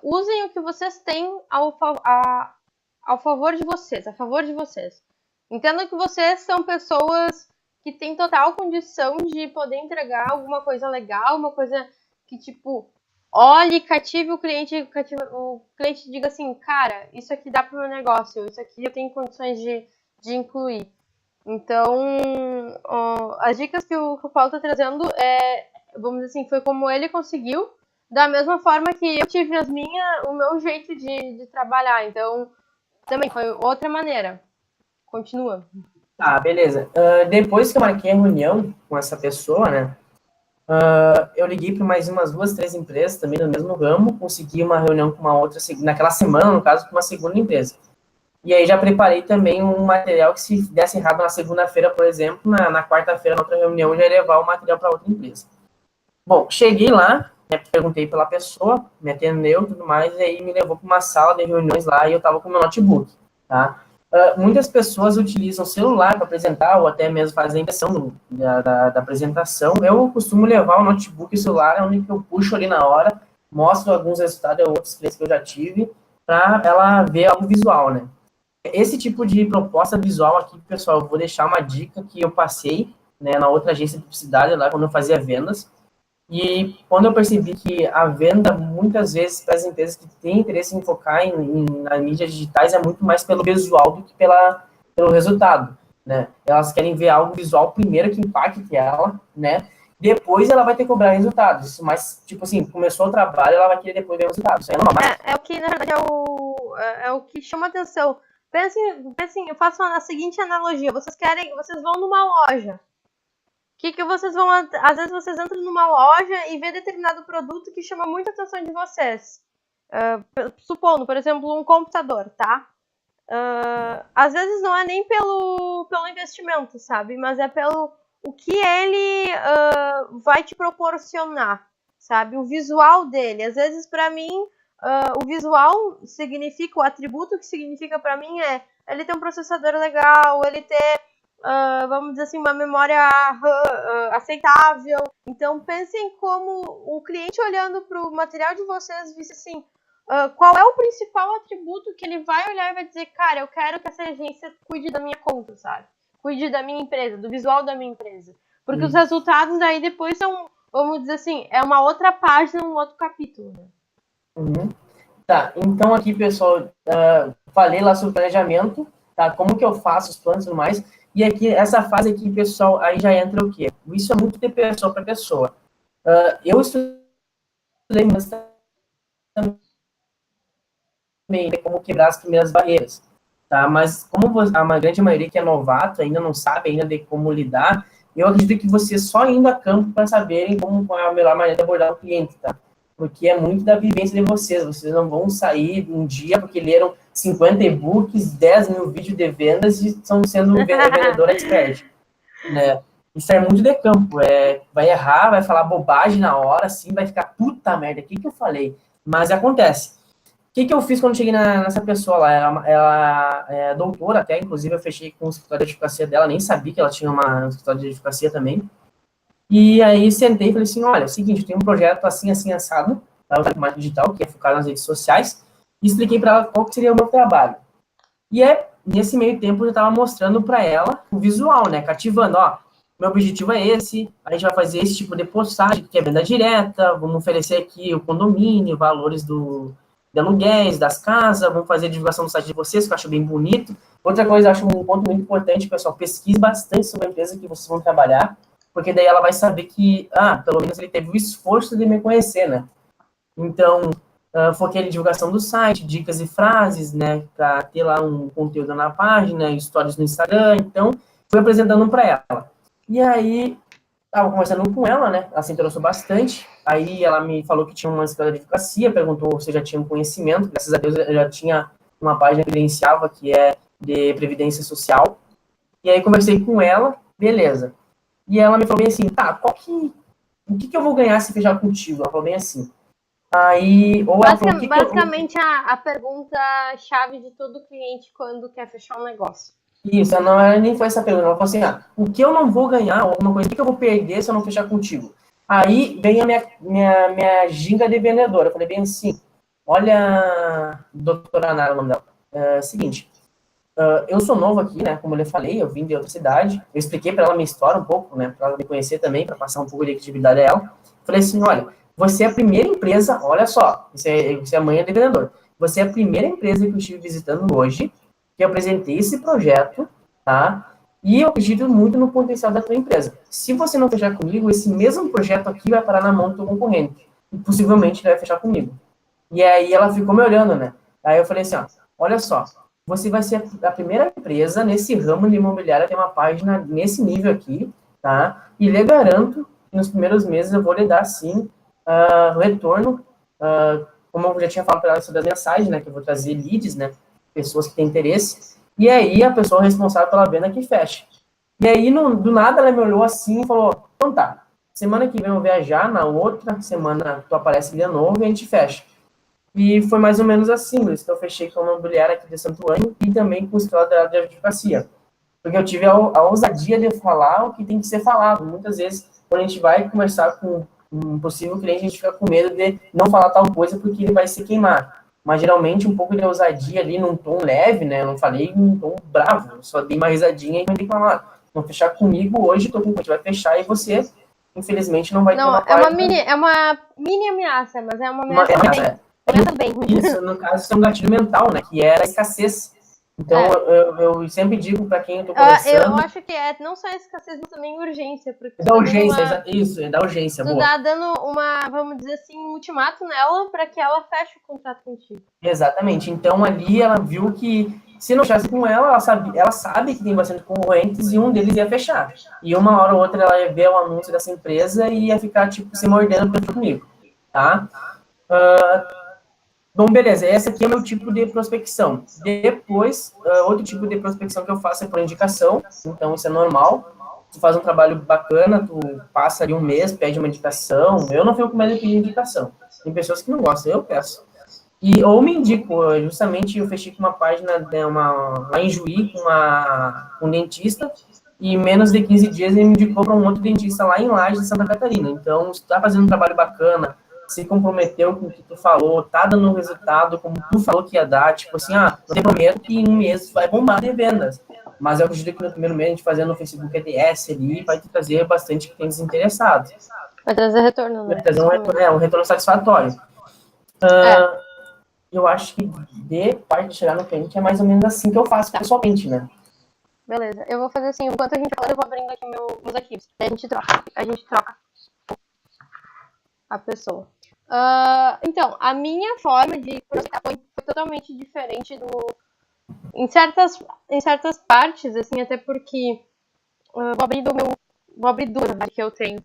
Speaker 2: usem o que vocês têm ao favor de vocês, a favor de vocês. Entendo que vocês são pessoas que têm total condição de poder entregar alguma coisa legal, uma coisa que, tipo, olhe, cative o cliente diga assim, cara, isso aqui dá pro meu negócio, isso aqui eu tenho condições de incluir. Então, as dicas que o Paulo está trazendo vamos dizer assim, foi como ele conseguiu, da mesma forma que eu tive o meu jeito de trabalhar. Então, também foi outra maneira. Continua.
Speaker 1: Ah, beleza. Depois que eu marquei a reunião com essa pessoa, né, eu liguei para mais umas 2, 3 empresas também no mesmo ramo, consegui uma reunião com uma outra, naquela semana, no caso, com uma segunda empresa. E aí já preparei também um material que, se desse errado na segunda-feira, por exemplo, na quarta-feira, na outra reunião, eu já ia levar o material para outra empresa. Bom, cheguei lá, né, perguntei pela pessoa, me atendeu e tudo mais, e aí me levou para uma sala de reuniões lá e eu estava com meu notebook, tá? Muitas pessoas utilizam o celular para apresentar ou até mesmo fazer a impressão da apresentação. Eu costumo levar o notebook e o celular, onde eu puxo ali na hora, mostro alguns resultados de outros clientes que eu já tive, para ela ver algo visual, né? Esse tipo de proposta visual aqui, pessoal, eu vou deixar uma dica que eu passei, né, na outra agência de publicidade, lá quando eu fazia vendas. E quando eu percebi que a venda, muitas vezes, para as empresas que têm interesse em focar nas mídias digitais, é muito mais pelo visual do que pelo resultado, né? Elas querem ver algo visual primeiro que impacte ela, né? Depois ela vai ter que cobrar resultados. Mas, tipo assim, começou o trabalho, ela vai querer depois ver resultados. Isso é normal.
Speaker 2: É o que, na verdade, é o que chama atenção. Pensem, eu faço a seguinte analogia. Vocês vão numa loja. Que vocês vão... Às vezes vocês entram numa loja e vê determinado produto que chama muita atenção de vocês. Supondo, por exemplo, um computador, tá? Às vezes não é nem pelo investimento, sabe? Mas é pelo o que ele vai te proporcionar, sabe? O visual dele. Às vezes, pra mim, o visual significa... O atributo que significa pra mim é ele ter um processador legal, ele ter... vamos dizer assim, uma memória aceitável. Então, pensem como o cliente olhando para o material de vocês, disse assim, qual é o principal atributo que ele vai olhar e vai dizer, cara, eu quero que essa agência cuide da minha conta, sabe? Cuide da minha empresa, do visual da minha empresa. Porque os resultados aí depois são, vamos dizer assim, é uma outra página, um outro capítulo. Né?
Speaker 1: Uhum. Tá, então aqui, pessoal, falei lá sobre planejamento, tá? Como que eu faço os planos e tudo mais. E aqui, essa fase aqui, pessoal, aí já entra o quê? Isso é muito de pessoa para pessoa. Eu estudei também como quebrar as primeiras barreiras, tá? Mas como a grande maioria que é novato ainda não sabe ainda de como lidar, eu acredito que vocês só indo a campo para saberem como é a melhor maneira de abordar o cliente, tá? Porque é muito da vivência de vocês. Vocês não vão sair um dia porque leram 50 e-books, 10 mil vídeos de vendas e estão sendo vendedor expert, né? Isso é muito de campo. Vai errar, vai falar bobagem na hora, assim, vai ficar, puta merda, o que eu falei? Mas acontece. O que eu fiz quando cheguei nessa pessoa lá? Ela é doutora até, inclusive eu fechei com o escritório de advocacia dela, nem sabia que ela tinha um escritório de advocacia também. E aí sentei e falei assim, olha, é o seguinte, eu tenho um projeto assim, assim, assado, tá? O marketing digital, que é focado nas redes sociais, e expliquei para ela qual que seria o meu trabalho. E nesse meio tempo, eu estava mostrando para ela o visual, né, cativando, ó, meu objetivo é esse, a gente vai fazer esse tipo de postagem, que é venda direta, vamos oferecer aqui o condomínio, valores de aluguéis, das casas, vamos fazer a divulgação do site de vocês, que eu acho bem bonito. Outra coisa, eu acho um ponto muito importante, pessoal, pesquise bastante sobre a empresa que vocês vão trabalhar, porque daí ela vai saber que, pelo menos ele teve o esforço de me conhecer, né? Então, foquei na divulgação do site, dicas e frases, né, para ter lá um conteúdo na página, stories no Instagram, então, fui apresentando para ela. E aí, estava conversando com ela, né, ela se interessou bastante, aí ela me falou que tinha uma escola de advocacia, perguntou se eu já tinha um conhecimento, graças a Deus eu já tinha uma página que evidenciava, que é de previdência social, e aí conversei com ela, beleza. E ela me falou bem assim, tá, o que eu vou ganhar se fechar contigo? Ela falou bem assim. Aí, ou ela falou,
Speaker 2: basicamente a pergunta-chave de todo cliente quando quer fechar um negócio.
Speaker 1: Isso, não, ela nem foi essa pergunta. Ela falou assim, o que eu não vou ganhar, ou alguma coisa, o que eu vou perder se eu não fechar contigo? Aí vem a minha ginga de vendedora. Eu falei bem assim, olha, doutora Nara, o nome dela. Seguinte, eu sou novo aqui, né? Como eu lhe falei, eu vim de outra cidade. Eu expliquei para ela a minha história um pouco, né? Para ela me conhecer também, para passar um pouco de credibilidade a ela. Falei assim, olha, você é a primeira empresa, olha só, você é a mãe de vendedor. Você é a primeira empresa que eu estive visitando hoje, que eu apresentei esse projeto, tá? E eu acredito muito no potencial da tua empresa. Se você não fechar comigo, esse mesmo projeto aqui vai parar na mão do teu concorrente. E possivelmente ele vai fechar comigo. E aí ela ficou me olhando, né? Aí eu falei assim, ó, olha só, você vai ser a primeira empresa nesse ramo de imobiliária a ter uma página nesse nível aqui, tá? E lhe garanto que nos primeiros meses eu vou lhe dar, sim, retorno, como eu já tinha falado para ela sobre as mensagens, né? Que eu vou trazer leads, né? Pessoas que têm interesse. E aí a pessoa responsável pela venda que fecha. E aí, do nada, ela me olhou assim e falou, então tá, semana que vem eu vou viajar, na outra semana tu aparece de novo e a gente fecha. E foi mais ou menos assim, Luiz, que eu fechei com a imobiliária aqui de Santo Ângelo e também com o escritório de advocacia. Porque eu tive a ousadia de falar o que tem que ser falado. Muitas vezes, quando a gente vai conversar com um possível cliente, a gente fica com medo de não falar tal coisa porque ele vai se queimar. Mas geralmente um pouco de ousadia ali num tom leve, né? Eu não falei num tom bravo, só dei uma risadinha e mandei falar, não fechar comigo hoje, tô com o cliente, vai fechar e você, infelizmente, não vai ter uma página.
Speaker 2: É uma mini ameaça, mas é uma ameaça bem.
Speaker 1: Isso, no caso, isso é um gatilho mental, né? Que era a escassez. Então, eu sempre digo para quem eu tô conversando...
Speaker 2: Eu acho que não só escassez, mas também urgência. Porque
Speaker 1: da urgência, isso, é da urgência,
Speaker 2: tu tá dando vamos dizer assim, um ultimato nela para que ela feche o contrato contigo.
Speaker 1: Exatamente. Então, ali ela viu que se não fechasse com ela sabe que tem bastante concorrentes e um deles ia fechar. E uma hora ou outra ela ia ver o anúncio dessa empresa e ia ficar, tipo, se mordendo pra comigo, tá? Bom, beleza, esse aqui é o meu tipo de prospecção. Depois, outro tipo de prospecção que eu faço é por indicação, então isso é normal. Tu faz um trabalho bacana, tu passa ali um mês, pede uma indicação. Eu não fico com medo de pedir indicação. Tem pessoas que não gostam, eu peço. Ou me indico, justamente eu fechei com uma página lá em Juí, com um dentista, e em menos de 15 dias ele me indicou para um outro dentista lá em Lages, de Santa Catarina. Então, se tu tá fazendo um trabalho bacana, se comprometeu com o que tu falou, tá dando um resultado como tu falou que ia dar, tipo assim, não te prometo que em um mês vai bombar de vendas. Mas eu acredito que no primeiro mês a gente fazendo no Facebook ADS ali, vai te trazer bastante clientes interessados.
Speaker 2: Vai trazer retorno, né?
Speaker 1: Vai trazer um retorno satisfatório. Eu acho que de parte de chegar no cliente é mais ou menos assim que eu faço pessoalmente, né?
Speaker 2: Beleza, eu vou fazer assim, enquanto a gente fala, eu vou abrindo aqui meus arquivos. Daí a gente troca a pessoa. Então, a minha forma de prospectar foi totalmente diferente em certas partes, assim, até porque vou abrir duas que eu tenho.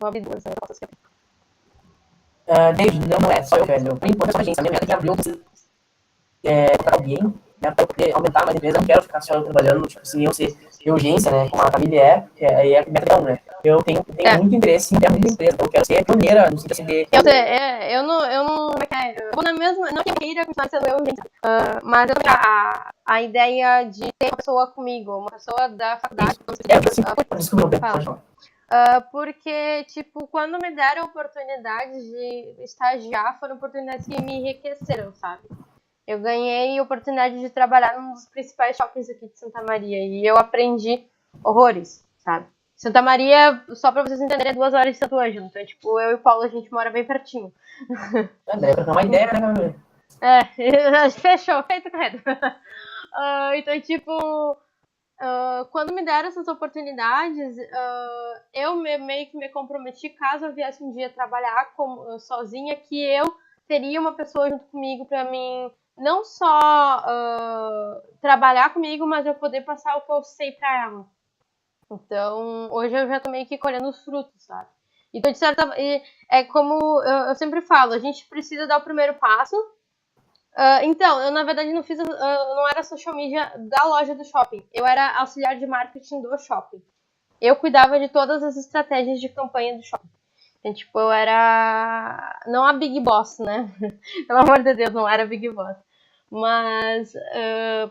Speaker 2: Vou abrir duas, né?
Speaker 1: David, não é só eu, velho. Por enquanto, essa agência minha meta é que abriu para alguém, né, para poder aumentar mais a empresa. Eu não quero ficar só trabalhando, tipo assim, eu ser de urgência, né, como a família aí é a meta né. Eu tenho muito interesse em ter muita empresa, eu quero ser pioneira no sentido de...
Speaker 2: Eu não vou na mesma, não queira continuar sendo eu, gente. Mas eu tenho a ideia de ter uma pessoa comigo, uma pessoa da faculdade. Porque, tipo, quando me deram oportunidades de estagiar, foram oportunidades que me enriqueceram, sabe? Eu ganhei a oportunidade de trabalhar num dos principais shoppings aqui de Santa Maria e eu aprendi horrores, sabe? Santa Maria, só pra vocês entenderem, é 2 horas de Santo Ângelo. Então, tipo, eu e o Paulo, a gente mora bem pertinho.
Speaker 1: Deve pra ter uma ideia, né?
Speaker 2: Fechou, feito correto. Então, tipo... quando me deram essas oportunidades, eu meio que me comprometi, caso eu viesse um dia trabalhar sozinha, que eu teria uma pessoa junto comigo para mim não só trabalhar comigo, mas eu poder passar o que eu sei para ela. Então, hoje eu já tô meio que colhendo os frutos, sabe? Então, de certa é como eu sempre falo, a gente precisa dar o primeiro passo. Então, eu na verdade não não era social media da loja do shopping. Eu era auxiliar de marketing do shopping. Eu cuidava de todas as estratégias de campanha do shopping. Então, tipo, eu era... Não a Big Boss, né? Pelo amor de Deus, não era Big Boss. Mas,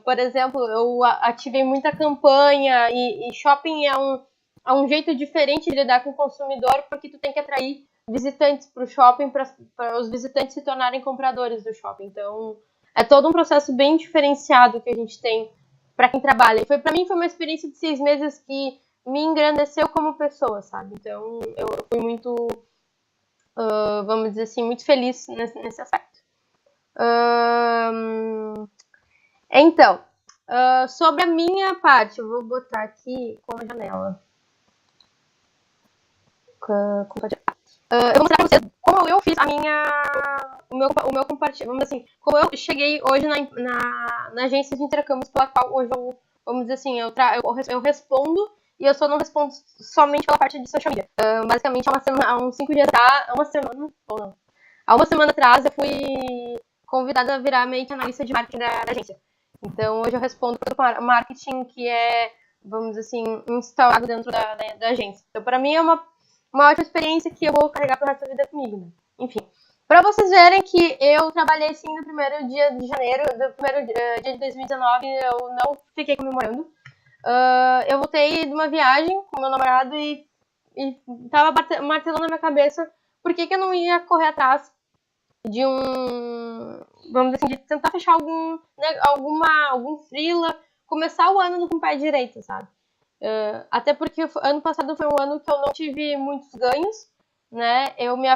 Speaker 2: por exemplo, eu ativei muita campanha e shopping um jeito diferente de lidar com o consumidor, porque tu tem que atrair visitantes para o shopping, para os visitantes se tornarem compradores do shopping. Então, é todo um processo bem diferenciado que a gente tem para quem trabalha. E para mim foi uma experiência de 6 meses que me engrandeceu como pessoa, sabe? Então, eu fui muito, vamos dizer assim, muito feliz nesse aspecto. Então, sobre a minha parte, eu vou botar aqui com a janela. Eu vou mostrar pra vocês como eu fiz o meu compartilhamento. Vamos dizer assim, como eu cheguei hoje na agência de intercâmbios pela qual hoje eu, vamos dizer assim, eu respondo, e eu só não respondo somente pela parte de social media. Basicamente, há uns 5 dias atrás, há uma semana atrás, eu fui convidada a virar meio que analista de marketing da agência. Então, hoje eu respondo todo o marketing que é, vamos dizer assim, instalado dentro da agência. Então, para mim, é uma ótima experiência que eu vou carregar pro resto da vida comigo, né? Enfim, para vocês verem que eu trabalhei sim no primeiro dia de janeiro, do primeiro dia de 2019, eu não fiquei comemorando. Eu voltei de uma viagem com meu namorado e tava martelando na minha cabeça por que eu não ia correr atrás de vamos dizer assim, de tentar fechar algum freela, começar o ano com o pé direito, sabe? Até porque ano passado foi um ano que eu não tive muitos ganhos, né?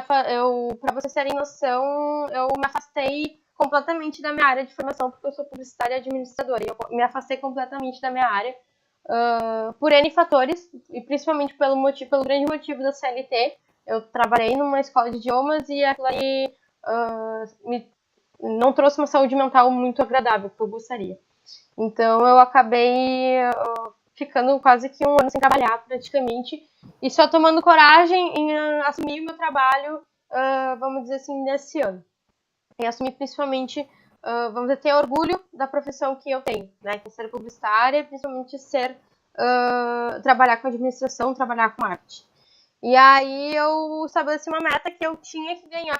Speaker 2: Para vocês terem noção, eu me afastei completamente da minha área de formação, porque eu sou publicitária e administradora, e eu me afastei completamente da minha área por N fatores, e principalmente pelo grande motivo da CLT. Eu trabalhei numa escola de idiomas e aquilo aí não trouxe uma saúde mental muito agradável, que eu gostaria. Então eu acabei ficando quase que um ano sem trabalhar, praticamente, e só tomando coragem em assumir o meu trabalho, vamos dizer assim, nesse ano. E assumir principalmente, vamos dizer, ter orgulho da profissão que eu tenho, né, que é ser publicitária, principalmente trabalhar com administração, trabalhar com arte. E aí eu estabeleci uma meta que eu tinha que ganhar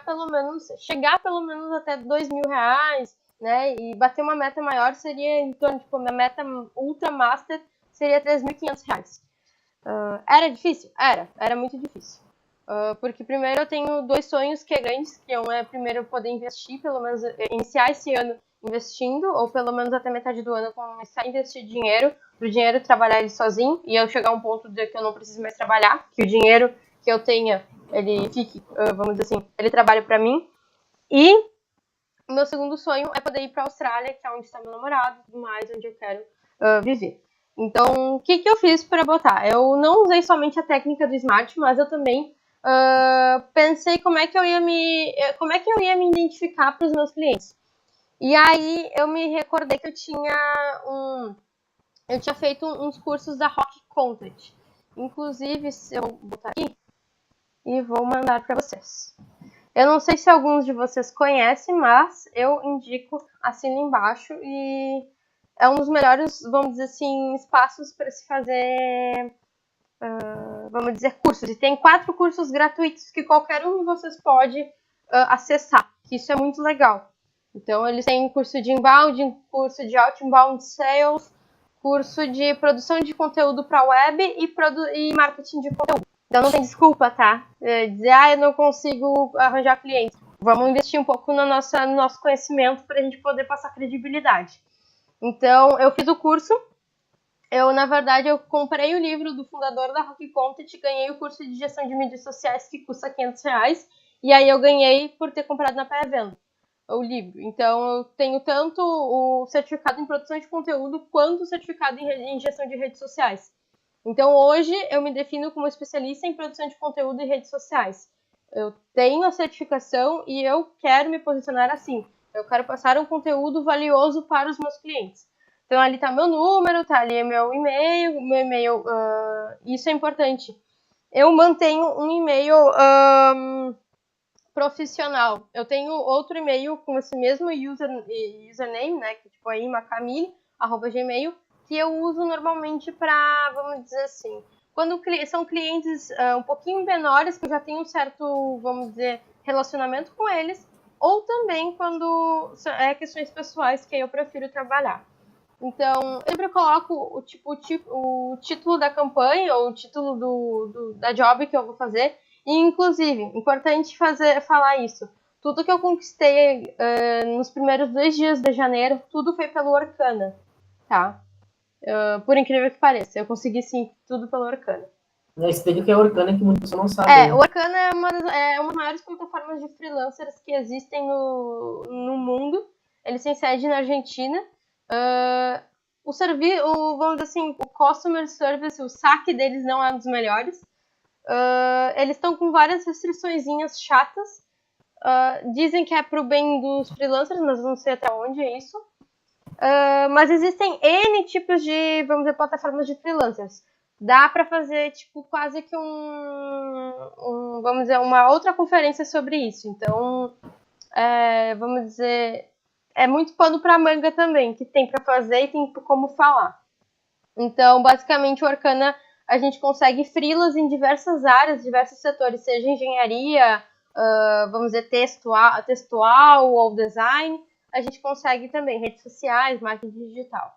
Speaker 2: chegar pelo menos até R$2.000, né? E bater uma meta maior seria em torno, tipo, minha meta Ultra Master seria R$3.500. Era difícil? Era muito difícil. Porque primeiro eu tenho 2 sonhos que é grandes, que um é primeiro eu poder investir, pelo menos iniciar esse ano investindo, ou pelo menos até metade do ano começar a investir dinheiro, para o dinheiro trabalhar ele sozinho, e eu chegar a um ponto de que eu não preciso mais trabalhar, que o dinheiro que eu tenha, ele fique, vamos dizer assim, ele trabalhe para mim. E o meu segundo sonho é poder ir para a Austrália, que é onde está meu namorado e tudo mais, onde eu quero viver. Então, o que eu fiz para botar? Eu não usei somente a técnica do Smart, mas eu também pensei como é que eu ia me identificar para os meus clientes. E aí eu me recordei que eu tinha feito uns cursos da Rock Content. Inclusive, se eu botar aqui e vou mandar para vocês. Eu não sei se alguns de vocês conhecem, mas eu indico, assina embaixo, e é um dos melhores, vamos dizer assim, espaços para se fazer, vamos dizer, cursos. E tem 4 cursos gratuitos que qualquer um de vocês pode acessar. Isso é muito legal. Então, eles têm curso de inbound, curso de outbound sales, curso de produção de conteúdo para web e marketing de conteúdo. Então, não tem desculpa, tá? Dizer, eu não consigo arranjar clientes. Vamos investir um pouco no nosso conhecimento para a gente poder passar credibilidade. Então, eu fiz o curso. Na verdade, eu comprei o livro do fundador da Rock Content, ganhei o curso de gestão de mídias sociais, que custa R$500, e aí eu ganhei por ter comprado na pré-venda o livro. Então, eu tenho tanto o certificado em produção de conteúdo quanto o certificado em gestão de redes sociais. Então, hoje, eu me defino como especialista em produção de conteúdo e redes sociais. Eu tenho a certificação e eu quero me posicionar assim. Eu quero passar um conteúdo valioso para os meus clientes. Então, ali está meu número, está ali meu e-mail, isso é importante. Eu mantenho um e-mail profissional. Eu tenho outro e-mail com esse mesmo username, né, que tipo é imacamille@gmail, que eu uso normalmente para, vamos dizer assim, quando são clientes um pouquinho menores, que eu já tenho um certo, vamos dizer, relacionamento com eles, ou também quando é questões pessoais que eu prefiro trabalhar. Então, eu sempre coloco o título da campanha ou o título da job que eu vou fazer. E, inclusive, importante falar isso. Tudo que eu conquistei nos primeiros 2 dias de janeiro, tudo foi pelo Orkana, tá? Por incrível que pareça, eu consegui sim tudo pelo Orkana.
Speaker 1: Explica o que é Orkana, que muita pessoa não sabe.
Speaker 2: O Orkana é uma das maiores plataformas de freelancers que existem no mundo. Eles têm sede na Argentina. Vamos dizer assim, o customer service, o saque deles não é um dos melhores. Eles estão com várias restriçõezinhas chatas. Dizem que é pro bem dos freelancers, mas não sei até onde é isso. Mas existem N tipos de, vamos dizer, plataformas de freelancers. Dá para fazer, tipo, quase que vamos dizer, uma outra conferência sobre isso. Então, vamos dizer, é muito pano para manga também, que tem para fazer e tem como falar. Então, basicamente, o Orkana, a gente consegue freelas em diversas áreas, diversos setores, seja engenharia, vamos dizer, textual ou design. A gente consegue também redes sociais, marketing digital.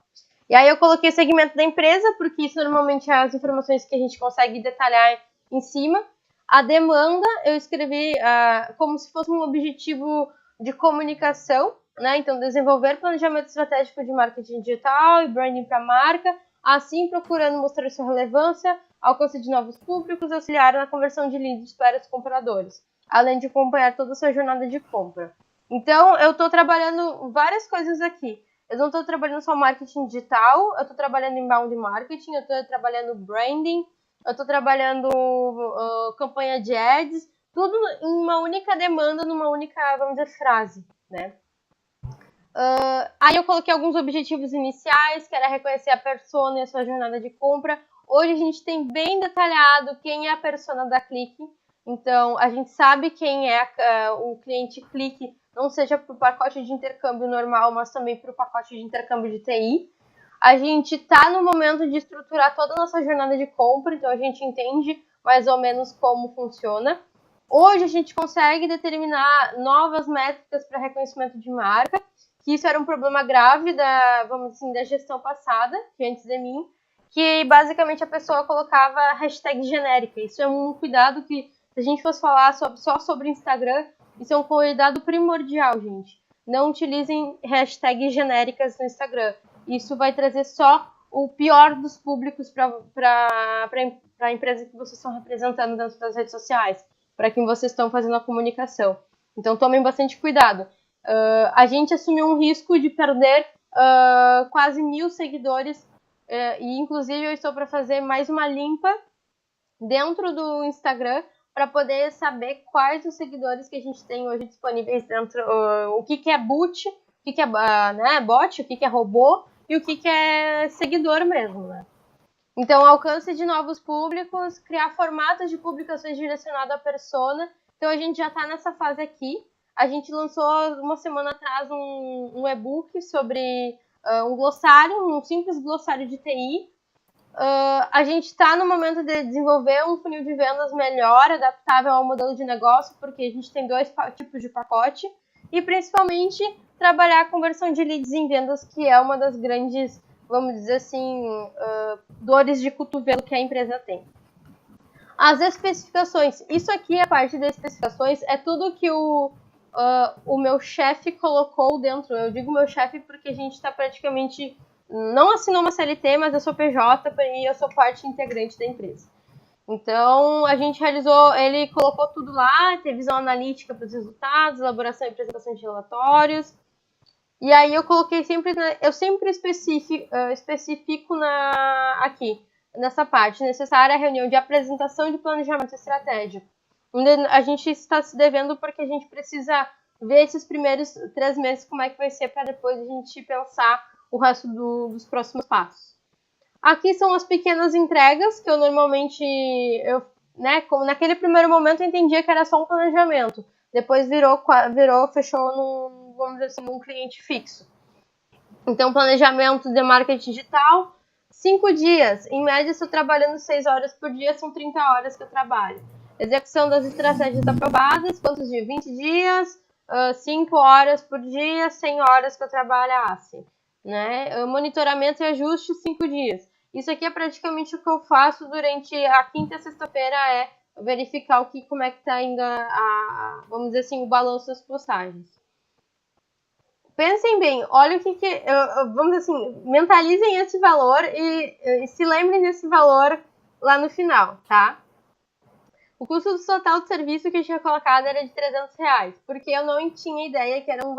Speaker 2: E aí eu coloquei o segmento da empresa, porque isso normalmente é as informações que a gente consegue detalhar em cima. A demanda, eu escrevi como se fosse um objetivo de comunicação, né? Então, desenvolver planejamento estratégico de marketing digital e branding para a marca, assim procurando mostrar sua relevância, alcance de novos públicos, auxiliar na conversão de leads para os compradores, além de acompanhar toda a sua jornada de compra. Então, eu estou trabalhando várias coisas aqui. Eu não estou trabalhando só marketing digital, eu estou trabalhando inbound marketing, eu estou trabalhando branding, eu estou trabalhando campanha de ads, tudo em uma única demanda, numa única, vamos dizer, frase, né? Aí eu coloquei alguns objetivos iniciais, que era reconhecer a persona e a sua jornada de compra. Hoje a gente tem bem detalhado quem é a persona da Clique. Então, a gente sabe quem é o cliente Clique, não seja para o pacote de intercâmbio normal, mas também para o pacote de intercâmbio de TI. A gente está no momento de estruturar toda a nossa jornada de compra, então a gente entende mais ou menos como funciona. Hoje a gente consegue determinar novas métricas para reconhecimento de marca, que isso era um problema grave vamos dizer, da gestão passada, que antes de mim, que basicamente a pessoa colocava hashtag genérica. Isso é um cuidado que, se a gente fosse falar só sobre Instagram, isso é um cuidado primordial, gente. Não utilizem hashtags genéricas no Instagram. Isso vai trazer só o pior dos públicos para a empresa que vocês estão representando dentro das redes sociais, para quem vocês estão fazendo a comunicação. Então, tomem bastante cuidado. A gente assumiu um risco de perder quase 1.000 seguidores e, inclusive, eu estou para fazer mais uma limpa dentro do Instagram para poder saber quais os seguidores que a gente tem hoje disponíveis dentro, o que é boot, o que é bot, o que é robô e o que é seguidor mesmo, né? Então, alcance de novos públicos, criar formatos de publicações direcionadas à persona. Então, a gente já está nessa fase aqui. A gente lançou uma semana atrás um e-book sobre um glossário, um simples glossário de TI. A gente está no momento de desenvolver um funil de vendas melhor, adaptável ao modelo de negócio, porque a gente tem 2 tipos de pacote. E, principalmente, trabalhar a conversão de leads em vendas, que é uma das grandes, vamos dizer assim, dores de cotovelo que a empresa tem. As especificações. Isso aqui, a parte das especificações, é tudo que o meu chefe colocou dentro. Eu digo meu chefe porque a gente está praticamente... Não assinou uma CLT, mas eu sou PJ e eu sou parte integrante da empresa. Então, a gente realizou, ele colocou tudo lá, teve visão analítica para os resultados, elaboração e apresentação de relatórios. E aí eu coloquei eu sempre especifico aqui, nessa parte, necessária a reunião de apresentação de planejamento estratégico. A gente está se devendo porque a gente precisa ver esses primeiros 3 meses como é que vai ser para depois a gente pensar o resto dos próximos passos. Aqui são as pequenas entregas que eu normalmente, como naquele primeiro momento eu entendia que era só um planejamento. Depois fechou vamos dizer assim, num cliente fixo. Então, planejamento de marketing digital, 5 dias. Em média, estou trabalhando 6 horas por dia, são 30 horas que eu trabalho. Execução das estratégias aprovadas, quantos dias? 20 dias, 5 horas por dia, 100 horas que eu trabalho assim. né? Monitoramento e ajuste 5 dias. Isso aqui é praticamente o que eu faço durante a quinta e sexta-feira, é verificar como é que tá indo vamos dizer assim, o balanço das postagens. Pensem bem, olha o que vamos dizer assim, mentalizem esse valor e se lembrem desse valor lá no final, tá? O custo total do serviço que eu tinha colocado era de R$300, porque eu não tinha ideia que era um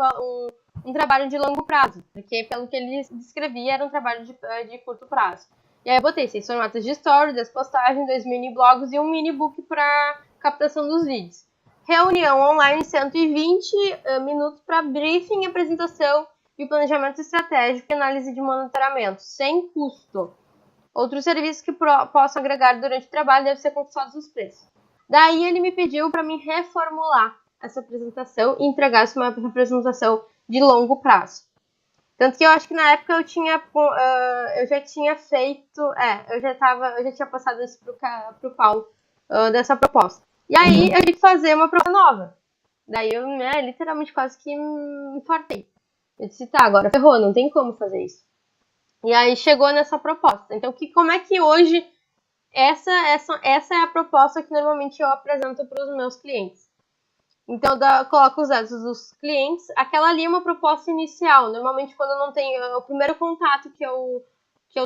Speaker 2: trabalho de longo prazo, porque pelo que ele descrevia era um trabalho de curto prazo. E aí eu botei 6 formatos de story, 10 postagens, 2 mini blogs e um mini book para captação dos vídeos. Reunião online 120 minutos para briefing, apresentação e planejamento estratégico e análise de monitoramento, sem custo. Outros serviços que possam agregar durante o trabalho devem ser conquistados os preços. Daí ele me pediu para me reformular essa apresentação e entregasse uma representação de longo prazo. Tanto que eu acho que na época eu já tinha feito, eu já tinha passado isso pro Paulo, dessa proposta. E aí eu tive que fazer uma proposta nova. Daí eu, literalmente quase que me infartei. Eu disse, tá, agora ferrou, não tem como fazer isso. E aí chegou nessa proposta. Então, como é que hoje essa é a proposta que normalmente eu apresento para os meus clientes. Então, coloco os dados dos clientes. Aquela ali é uma proposta inicial. Normalmente, quando eu não tenho o primeiro contato que eu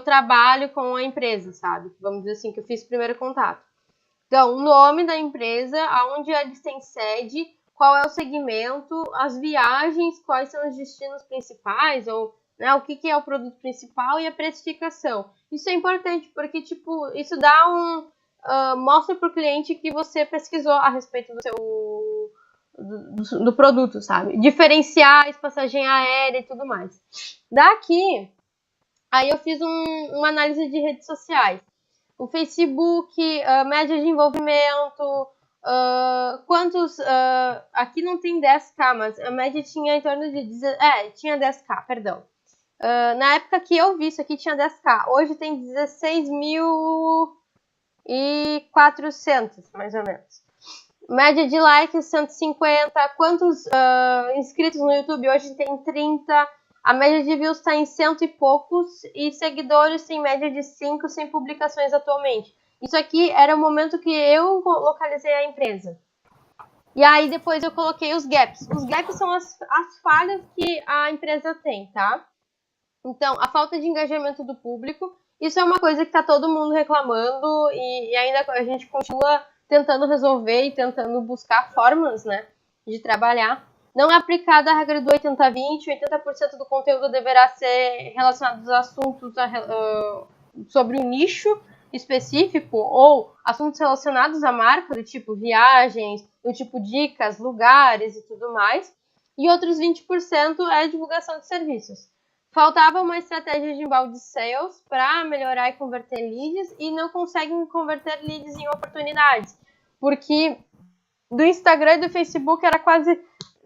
Speaker 2: trabalho com a empresa, sabe? Vamos dizer assim, que eu fiz o primeiro contato. Então, o nome da empresa, aonde eles têm sede, qual é o segmento, as viagens, quais são os destinos principais, ou o que é o produto principal e a precificação. Isso é importante porque, isso dá mostra para o cliente que você pesquisou a respeito do produto, sabe? Diferenciais, passagem aérea e tudo mais. Daqui, aí eu fiz uma análise de redes sociais. O Facebook, média de envolvimento, quantos... aqui não tem 10k, mas a média tinha em torno de... tinha 10k, perdão. Na época que eu vi isso aqui tinha 10k. Hoje tem 16.400, mais ou menos. Média de likes 150. Quantos inscritos no YouTube? Hoje tem 30. A média de views está em 100 e poucos. E seguidores tem média de 5, sem publicações atualmente. Isso aqui era o momento que eu localizei a empresa. E aí depois eu coloquei os gaps. Os gaps são as falhas que a empresa tem, tá? Então, a falta de engajamento do público, isso é uma coisa que está todo mundo reclamando e ainda a gente continua tentando resolver e tentando buscar formas, né, de trabalhar. Não é aplicada a regra do 80-20, 80% do conteúdo deverá ser relacionado a assuntos sobre um nicho específico ou assuntos relacionados à marca, do tipo viagens, do tipo dicas, lugares e tudo mais. E outros 20% é divulgação de serviços. Faltava uma estratégia de inbound sales para melhorar e converter leads e não conseguem converter leads em oportunidades, porque do Instagram e do Facebook era quase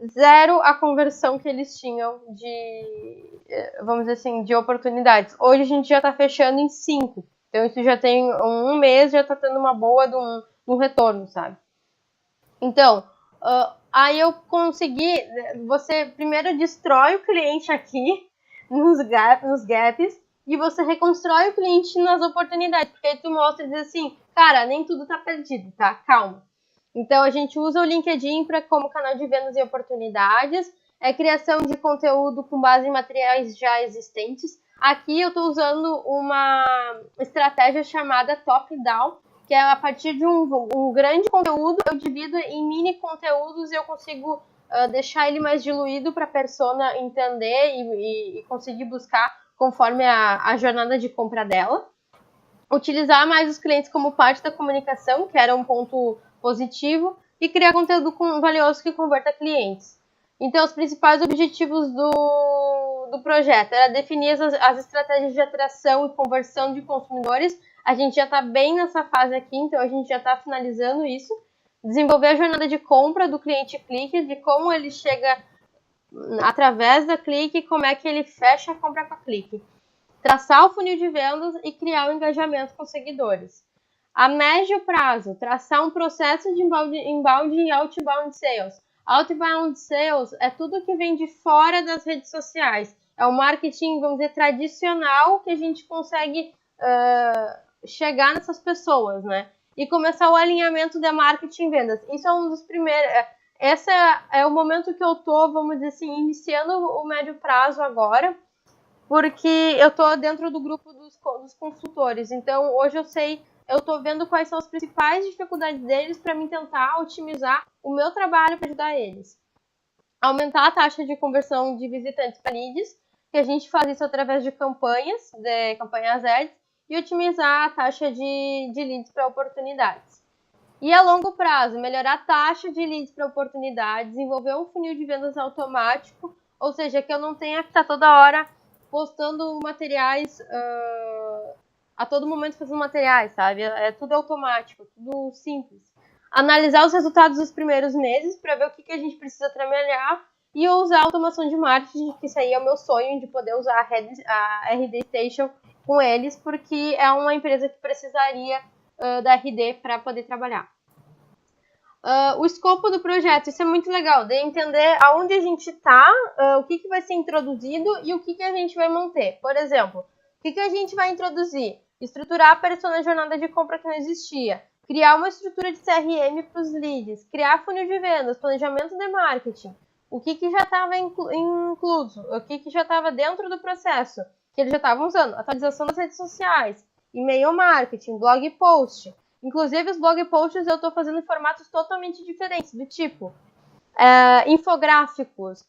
Speaker 2: zero a conversão que eles tinham vamos dizer assim, de oportunidades. Hoje a gente já está fechando em 5, então isso já tem um mês, já está tendo uma boa de um retorno, sabe? Então, aí eu consegui, você primeiro destrói o cliente aqui, nos gaps, e você reconstrói o cliente nas oportunidades, porque aí tu mostra e diz assim, cara, nem tudo tá perdido, tá? Calma. Então, a gente usa o LinkedIn como canal de vendas e oportunidades, criação de conteúdo com base em materiais já existentes. Aqui eu estou usando uma estratégia chamada top-down, que é a partir de um grande conteúdo, eu divido em mini conteúdos e eu consigo deixar ele mais diluído para a persona entender e conseguir buscar conforme a jornada de compra dela. Utilizar mais os clientes como parte da comunicação, que era um ponto positivo, e criar conteúdo valioso que converta clientes. Então, os principais objetivos do projeto era definir as estratégias de atração e conversão de consumidores. A gente já está bem nessa fase aqui, então a gente já está finalizando isso. Desenvolver a jornada de compra do cliente clique, de como ele chega através da clique, como é que ele fecha a compra com a clique. Traçar o funil de vendas e criar um engajamento com seguidores. A médio prazo, traçar um processo de inbound e outbound sales. Outbound sales é tudo que vem de fora das redes sociais. É o marketing, vamos dizer, tradicional que a gente consegue chegar nessas pessoas, né? E começar o alinhamento de marketing e vendas. Isso é um dos primeiros... Esse é o momento que eu tô, vamos dizer assim, iniciando o médio prazo agora, porque eu tô dentro do grupo dos consultores. Então, hoje eu tô vendo quais são as principais dificuldades deles para mim tentar otimizar o meu trabalho para ajudar eles. Aumentar a taxa de conversão de visitantes para leads, que a gente faz isso através de campanhas ads, e otimizar a taxa de leads para oportunidades. E a longo prazo, melhorar a taxa de leads para oportunidades, desenvolver um funil de vendas automático, ou seja, que eu não tenha que estar toda hora postando materiais, a todo momento fazendo materiais, sabe? É tudo automático, tudo simples. Analisar os resultados dos primeiros meses para ver o que a gente precisa trabalhar e usar a automação de marketing, que isso aí é o meu sonho de poder usar a RD Station com eles, porque é uma empresa que precisaria da RD para poder trabalhar. O escopo do projeto, isso é muito legal, de entender aonde a gente está, o que vai ser introduzido e o que a gente vai manter. Por exemplo, o que a gente vai introduzir? Estruturar a persona na jornada de compra que não existia, criar uma estrutura de CRM para os leads, criar funil de vendas, planejamento de marketing, o que já estava incluso, o que já estava dentro do processo, que eles já estavam usando, atualização das redes sociais, e-mail marketing, blog post. Inclusive, os blog posts eu estou fazendo em formatos totalmente diferentes, do tipo infográficos,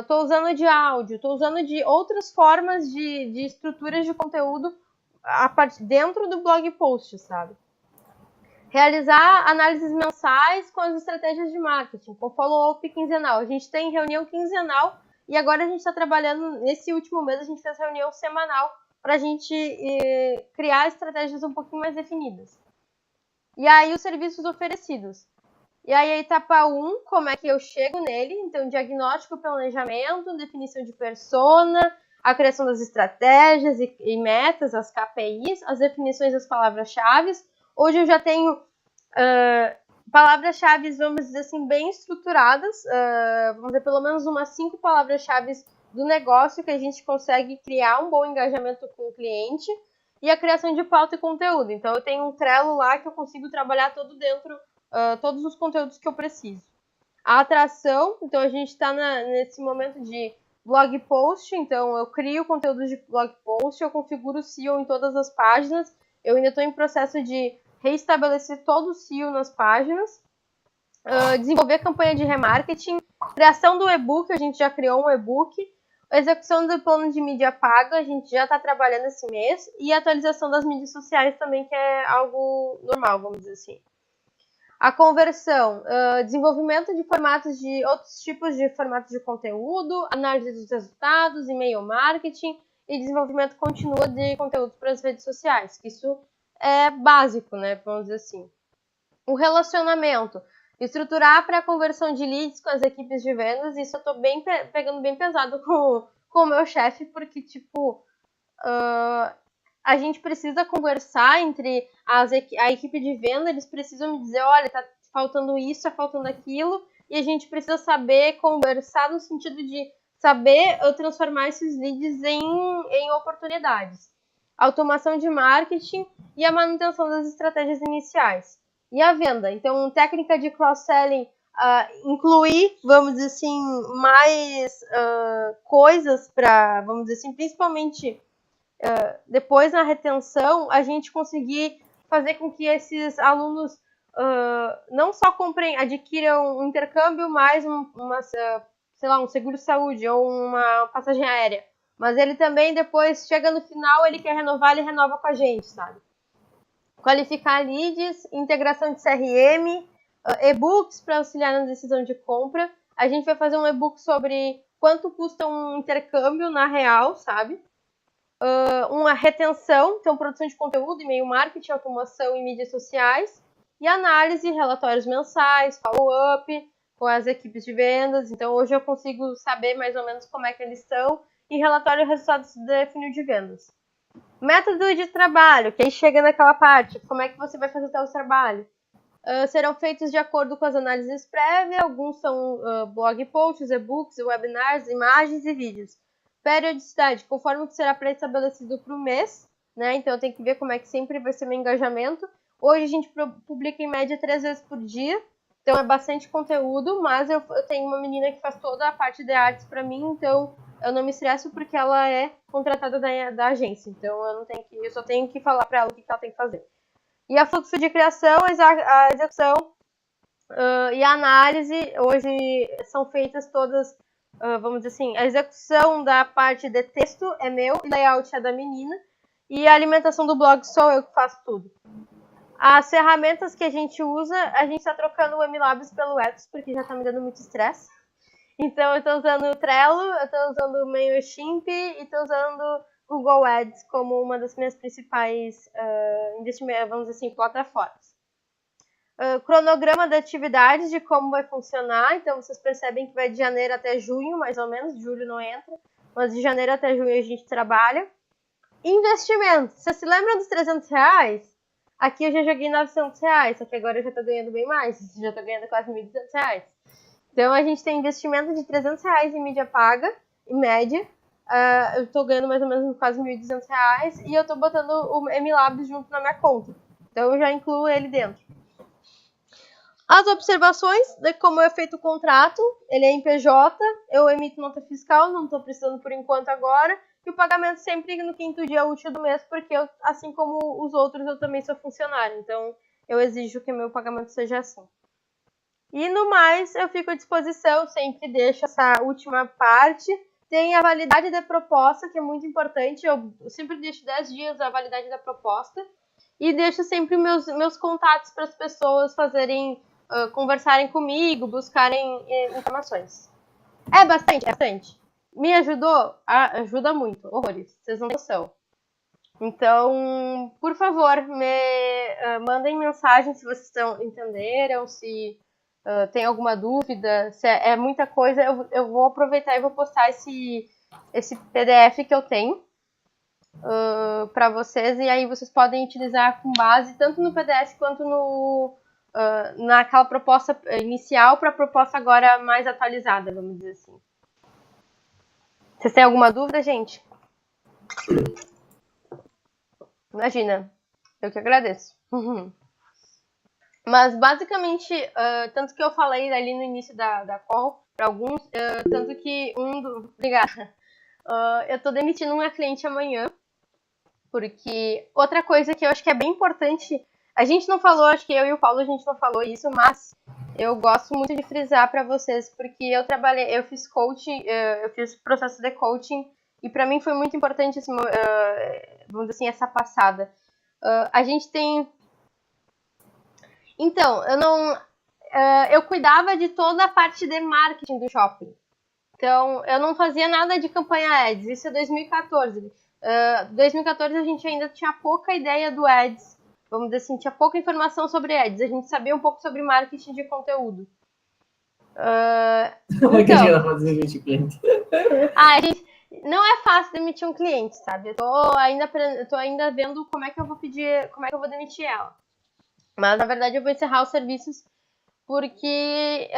Speaker 2: estou usando de áudio, estou usando de outras formas de estruturas de conteúdo dentro do blog post, sabe? Realizar análises mensais com as estratégias de marketing, com follow-up quinzenal. A gente tem reunião quinzenal e agora a gente está trabalhando, nesse último mês a gente fez reunião semanal para a gente criar estratégias um pouquinho mais definidas. E aí os serviços oferecidos. E aí a etapa 1, como é que eu chego nele? Então, diagnóstico, planejamento, definição de persona, a criação das estratégias e metas, as KPIs, as definições das palavras-chave. Hoje eu já tenho palavras-chave, vamos dizer assim, bem estruturadas. Vamos dizer, pelo menos umas 5 palavras-chave do negócio que a gente consegue criar um bom engajamento com o cliente. E a criação de pauta e conteúdo. Então, eu tenho um Trello lá que eu consigo trabalhar todos os conteúdos que eu preciso. A atração, então a gente está nesse momento de blog post, então eu crio conteúdos de blog post, eu configuro o SEO em todas as páginas, eu ainda estou em processo de reestabelecer todo o SEO nas páginas, desenvolver campanha de remarketing, criação do e-book, a gente já criou um e-book, execução do plano de mídia paga, a gente já está trabalhando esse mês, e atualização das mídias sociais também, que é algo normal, vamos dizer assim. A conversão, desenvolvimento de outros tipos de formatos de conteúdo, análise dos resultados, e-mail marketing e desenvolvimento contínuo de conteúdo para as redes sociais, que isso é básico, né, vamos dizer assim. O relacionamento, estruturar para a conversão de leads com as equipes de vendas, isso eu tô pegando bem pesado com o meu chefe, porque, tipo, a gente precisa conversar entre a equipe de venda, eles precisam me dizer, olha, tá faltando isso, tá faltando aquilo, e a gente precisa saber conversar no sentido de saber transformar esses leads em oportunidades. Automação de marketing e a manutenção das estratégias iniciais. E a venda, então técnica de cross-selling, incluir, vamos dizer assim, mais coisas para, vamos dizer assim, principalmente depois na retenção, a gente conseguir fazer com que esses alunos não só adquiram um intercâmbio mais um seguro-saúde ou uma passagem aérea, mas ele também depois, chega no final, ele quer renovar, ele renova com a gente, sabe? Qualificar leads, integração de CRM, e-books para auxiliar na decisão de compra. A gente vai fazer um e-book sobre quanto custa um intercâmbio na real, sabe? Uma retenção, então produção de conteúdo, e-mail marketing, automação e mídias sociais. E análise, relatórios mensais, follow-up com as equipes de vendas. Então hoje eu consigo saber mais ou menos como é que eles estão. E relatório de resultados de funil de vendas. Método de trabalho, que aí chega naquela parte, como é que você vai fazer o seu trabalho? Serão feitos de acordo com as análises prévias, alguns são blog posts, e-books, webinars, imagens e vídeos. Periodicidade, conforme que será pré-estabelecido para o mês, né? Então eu tenho que ver como é que sempre vai ser meu engajamento. Hoje a gente publica em média 3 vezes por dia, então é bastante conteúdo, mas eu tenho uma menina que faz toda a parte de artes para mim, então eu não me estresso porque ela é contratada da agência, então eu só tenho que falar para ela o que ela tem que fazer. E a fluxo de criação, a execução e a análise, hoje são feitas todas, vamos dizer assim, a execução da parte de texto é meu, o layout é da menina, e a alimentação do blog sou eu que faço tudo. As ferramentas que a gente usa, a gente está trocando o MLabs pelo Ethos, porque já está me dando muito estresse. Então eu estou usando o Trello, eu estou usando o MailChimp e estou usando o Google Ads como uma das minhas principais investimentos, vamos dizer assim, plataformas. Cronograma de atividades, de como vai funcionar. Então vocês percebem que vai de janeiro até junho, mais ou menos, julho não entra, mas de janeiro até junho a gente trabalha. Investimento, você se lembra dos R$300? Aqui eu já joguei R$900, só que agora eu já tô ganhando bem mais, já tô ganhando quase R$1.200. Então a gente tem investimento de R$300 em mídia paga, em média. Eu tô ganhando mais ou menos quase R$1.200 e eu tô botando o MLabs junto na minha conta. Então eu já incluo ele dentro. As observações, de como é feito o contrato, ele é em PJ, eu emito nota fiscal, não estou precisando por enquanto agora, e o pagamento sempre no 5º dia útil do mês, porque eu, assim como os outros, eu também sou funcionário, então eu exijo que meu pagamento seja assim. E no mais, eu fico à disposição, sempre deixo essa última parte. Tem a validade da proposta, que é muito importante, eu sempre deixo 10 dias a validade da proposta, e deixo sempre meus contatos para as pessoas fazerem, conversarem comigo, buscarem informações. É bastante. Me ajudou? Ajuda muito, horrores, vocês não têm noção. Então, por favor, me mandem mensagem se vocês entenderam, se tem alguma dúvida, se é muita coisa, eu vou aproveitar e vou postar esse PDF que eu tenho para vocês, e aí vocês podem utilizar com base tanto no PDF quanto naquela proposta inicial para a proposta agora mais atualizada, vamos dizer assim. Vocês têm alguma dúvida, gente? Imagina, eu que agradeço. Mas basicamente, tanto que eu falei ali no início da call para alguns, tanto que obrigada. Eu tô demitindo uma cliente amanhã, porque outra coisa que eu acho que é bem importante, a gente não falou, acho que eu e o Paulo a gente não falou isso, mas eu gosto muito de frisar para vocês, porque eu fiz coaching, eu fiz processo de coaching, e para mim foi muito importante, vamos dizer assim, essa passada. A gente tem... Então, eu cuidava de toda a parte de marketing do shopping. Então, eu não fazia nada de campanha ads, isso é 2014. 2014 a gente ainda tinha pouca ideia do ads, vamos dizer assim, tinha pouca informação sobre ads, a gente sabia um pouco sobre marketing de conteúdo. Não é fácil demitir um cliente, sabe? Eu tô ainda vendo como é que eu vou demitir ela. Mas, na verdade, eu vou encerrar os serviços porque,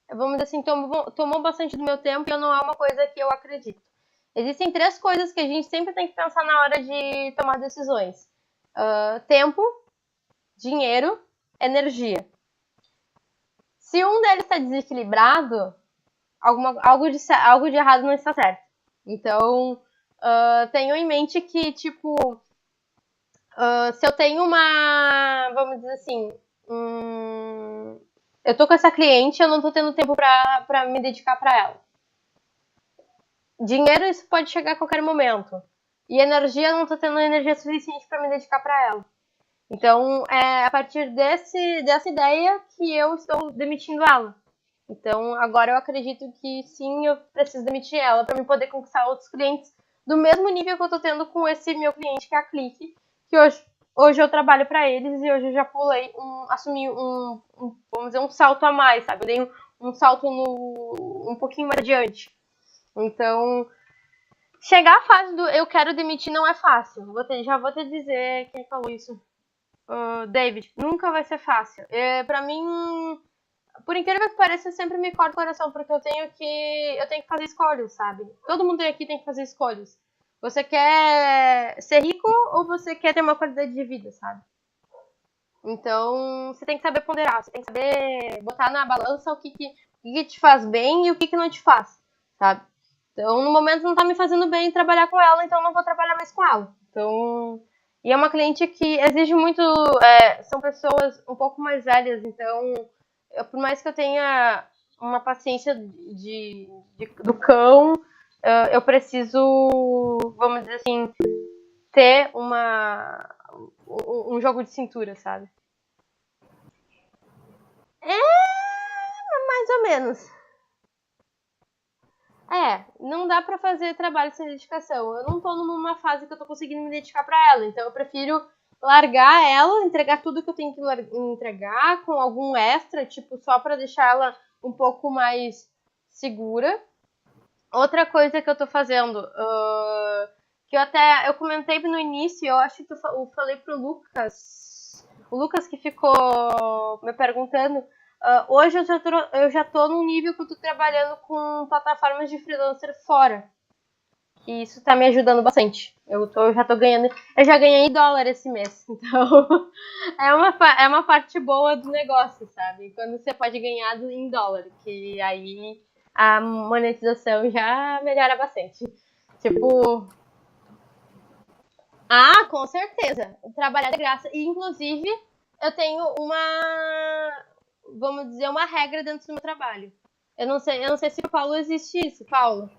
Speaker 2: vamos dizer assim, tomou bastante do meu tempo e não é uma coisa que eu acredito. Existem 3 coisas que a gente sempre tem que pensar na hora de tomar decisões. Tempo, dinheiro, energia. Se um deles está desequilibrado, algo de errado não está certo. Então, tenho em mente que, tipo, se eu tenho vamos dizer assim, eu tô com essa cliente, eu não tô tendo tempo pra me dedicar pra ela. Dinheiro, isso pode chegar a qualquer momento. E energia, eu não tô tendo energia suficiente pra me dedicar pra ela. Então, é a partir dessa ideia que eu estou demitindo ela. Então, agora eu acredito que sim, eu preciso demitir ela pra me poder conquistar outros clientes do mesmo nível que eu tô tendo com esse meu cliente, que é a Clique, que hoje eu trabalho para eles e hoje eu já assumi vamos dizer, um salto a mais, sabe? Eu dei um salto um pouquinho mais adiante. Então, chegar à fase do eu quero demitir não é fácil. Já vou te dizer quem falou isso. David, nunca vai ser fácil. Para mim, por incrível que pareça, eu sempre me corto o coração, porque eu tenho que fazer escolhas, sabe? Todo mundo aqui tem que fazer escolhas. Você quer ser rico ou você quer ter uma qualidade de vida, sabe? Então, você tem que saber ponderar, você tem que saber botar na balança o que te faz bem e o que não te faz, sabe? Então, no momento não tá me fazendo bem trabalhar com ela, então não vou trabalhar mais com ela. Então, e é uma cliente que exige muito, são pessoas um pouco mais velhas, então, por mais que eu tenha uma paciência do cão, eu preciso, vamos dizer assim, ter um jogo de cintura, sabe? Mais ou menos. Não dá pra fazer trabalho sem dedicação. Eu não tô numa fase que eu tô conseguindo me dedicar pra ela, então eu prefiro largar ela, entregar tudo que eu tenho que entregar, com algum extra, tipo, só pra deixar ela um pouco mais segura. Outra coisa que eu tô fazendo, que eu comentei no início, eu acho que eu falei pro Lucas, o Lucas que ficou me perguntando, hoje eu já tô num nível que eu tô trabalhando com plataformas de freelancer fora. E isso tá me ajudando bastante. Eu já tô ganhando. Eu já ganhei dólar esse mês. Então, é uma parte boa do negócio, sabe? Quando você pode ganhar em dólar. Que aí a monetização já melhora bastante. Tipo. Ah, com certeza. Trabalhar de graça. E, inclusive, eu tenho vamos dizer, uma regra dentro do meu trabalho. Eu não sei se pro Paulo existe isso, Paulo.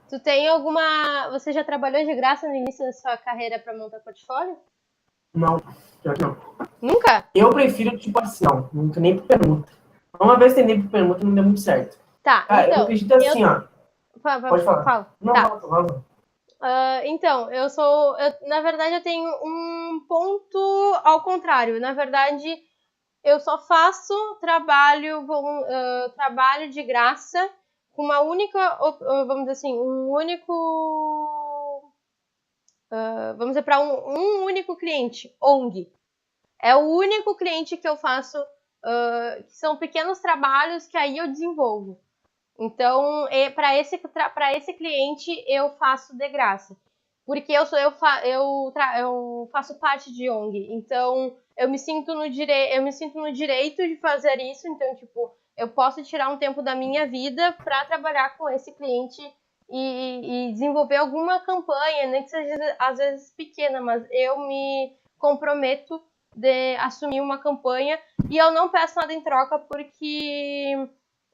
Speaker 2: Tu tem alguma. Você já trabalhou de graça no início da sua carreira pra montar portfólio?
Speaker 1: Não, pior que não.
Speaker 2: Nunca?
Speaker 1: Eu prefiro, tipo assim, ó, nunca nem por permuta. Uma vez tentei por permuta, não deu muito certo.
Speaker 2: Tá,
Speaker 1: Cara,
Speaker 2: então.
Speaker 1: eu acredito assim, ó. Pode falar.
Speaker 2: Fala.
Speaker 1: Não,
Speaker 2: Tá.
Speaker 1: fala.
Speaker 2: Então, na verdade, eu tenho um ponto ao contrário. Na verdade, eu só faço trabalho de graça com uma única, vamos dizer assim, vamos dizer, para um único cliente, ONG. É o único cliente que eu faço, que são pequenos trabalhos que aí eu desenvolvo. Então, para esse cliente, eu faço de graça. Porque eu faço parte de ONG. Então, eu me sinto no direito de fazer isso. Então, tipo, eu posso tirar um tempo da minha vida para trabalhar com esse cliente e desenvolver alguma campanha, nem que seja às vezes pequena, mas eu me comprometo de assumir uma campanha e eu não peço nada em troca porque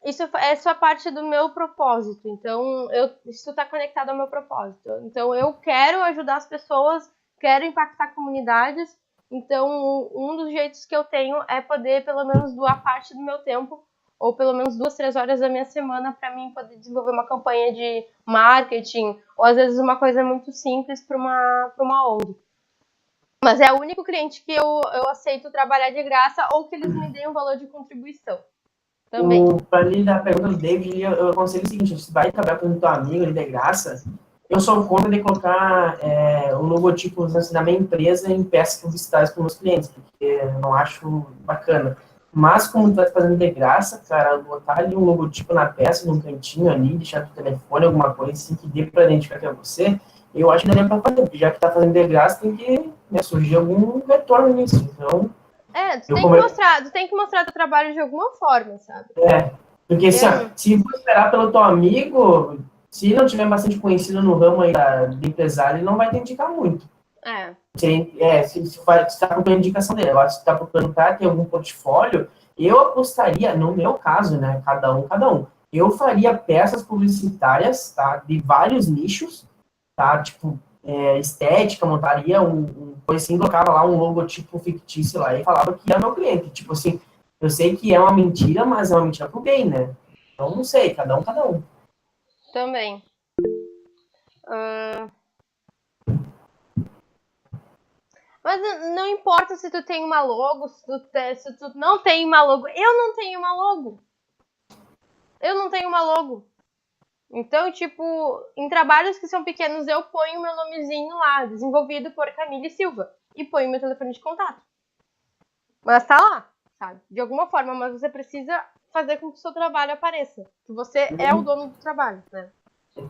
Speaker 2: isso é só parte do meu propósito. Então, isso está conectado ao meu propósito. Então, eu quero ajudar as pessoas, quero impactar comunidades. Então, um dos jeitos que eu tenho é poder, pelo menos, doar parte do meu tempo, ou pelo menos 2, 3 horas da minha semana, para mim poder desenvolver uma campanha de marketing, ou às vezes uma coisa muito simples para uma ONG. Mas é o único cliente que eu aceito trabalhar de graça, ou que eles me deem um valor de contribuição. Também.
Speaker 1: Para lhe dar a pergunta do David, eu aconselho o seguinte: se vai trabalhar com o teu amigo ali de graça, eu sou contra de colocar o logotipo assim, da minha empresa em peças publicitárias para os meus clientes, porque eu não acho bacana. Mas como tu vai fazendo de graça, cara, botar ali um logotipo na peça, num cantinho ali, deixar teu telefone, alguma coisa assim, que dê para identificar que é você, eu acho que daria para fazer. Já que tá fazendo de graça, tem que surgir algum retorno nisso. Então,
Speaker 2: tu tem que mostrar teu trabalho de alguma forma, sabe?
Speaker 1: Porque assim, se for esperar pelo teu amigo, se não tiver bastante conhecido no ramo aí do empresário, ele não vai te indicar muito. Se está procurando indicação dele. Agora, se está procurando para ter algum portfólio, eu apostaria, no meu caso, né, cada um, eu faria peças publicitárias, tá, de vários nichos, tá, tipo, estética, montaria coisa assim, colocava lá um logotipo fictício lá e falava que era meu cliente. Tipo assim, eu sei que é uma mentira, mas é uma mentira pro bem, né? Então, não sei, cada um.
Speaker 2: Também. Mas não importa se tu tem uma logo, se tu não tem uma logo. Eu não tenho uma logo. Então, tipo, em trabalhos que são pequenos, eu ponho meu nomezinho lá, desenvolvido por Camille Silva. E ponho meu telefone de contato. Mas tá lá, sabe? De alguma forma, mas você precisa fazer com que o seu trabalho apareça. Que você é o dono do trabalho, né?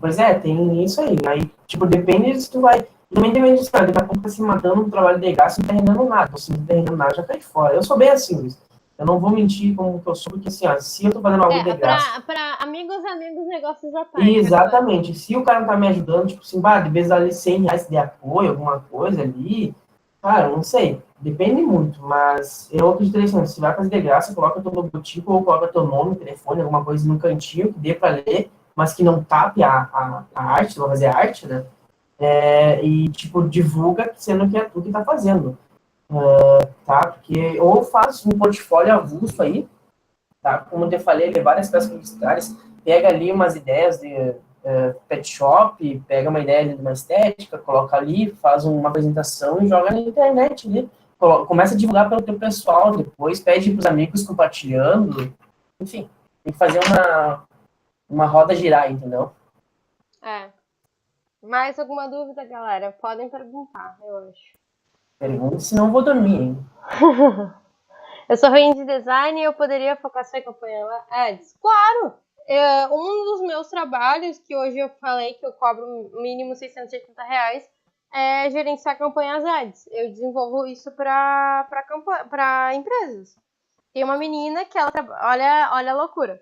Speaker 1: Pois é, tem isso aí. Aí, tipo, depende se tu vai. Também depende disso, cara. Daqui a pouco tá se matando um trabalho de graça e não tá rendendo nada. Se não tá rendendo nada, já cai fora. Eu sou bem assim, Luiz. Eu não vou mentir como que eu sou, porque assim, ó, se eu tô fazendo algo de graça.
Speaker 2: Pra amigos, negócios à parte.
Speaker 1: Exatamente. Se o cara não tá me ajudando, tipo assim, de vez ali R$ 100 de apoio, alguma coisa ali, cara, eu não sei. Depende muito, mas eu acredito assim, se vai fazer de graça, coloca teu logotipo ou coloca teu nome, telefone, alguma coisa no cantinho que dê para ler, mas que não tape a arte, não fazer arte, né? E, tipo, divulga sendo que é tu que tá fazendo, tá? Porque, ou faz um portfólio avulso aí, tá? Como eu te falei, tem várias peças publicitárias, pega ali umas ideias de pet shop, pega uma ideia de uma estética, coloca ali, faz uma apresentação e joga na internet ali. Começa a divulgar pelo teu pessoal, depois pede para os amigos compartilhando, enfim, tem que fazer uma roda girar, entendeu?
Speaker 2: Mais alguma dúvida, galera? Podem perguntar, eu acho.
Speaker 1: Pergunta, senão eu vou dormir, hein?
Speaker 2: Eu sou ruim de design e eu poderia focar sua campanha ads? Claro! Um dos meus trabalhos, que hoje eu falei que eu cobro mínimo R$680, é gerenciar campanhas ads. Eu desenvolvo isso para empresas. Tem uma menina que ela olha a loucura.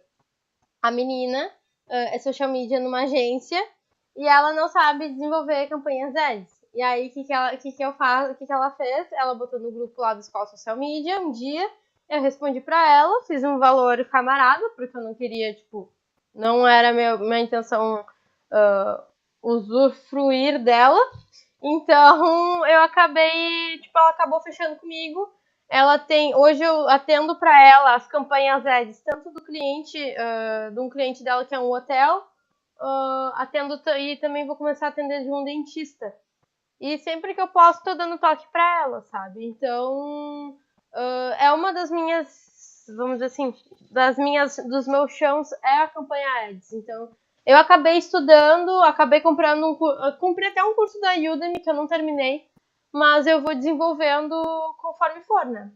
Speaker 2: A menina é social media numa agência e ela não sabe desenvolver campanhas ads. E aí, o que ela fez? Ela botou no grupo lá do Escola Social Media um dia, eu respondi pra ela, fiz um valor camarada, porque eu não queria, tipo, não era minha intenção usufruir dela. Então, eu acabei, tipo, ela acabou fechando comigo. Hoje eu atendo para ela as campanhas ads, tanto do cliente, de um cliente dela que é um hotel, atendo e também vou começar a atender de um dentista. E sempre que eu posso, tô dando toque para ela, sabe? Então, é uma das minhas, vamos dizer assim, dos meus chãos é a campanha ads. Então, eu acabei estudando, acabei comprando comprei até um curso da Udemy que eu não terminei, mas eu vou desenvolvendo conforme for, né?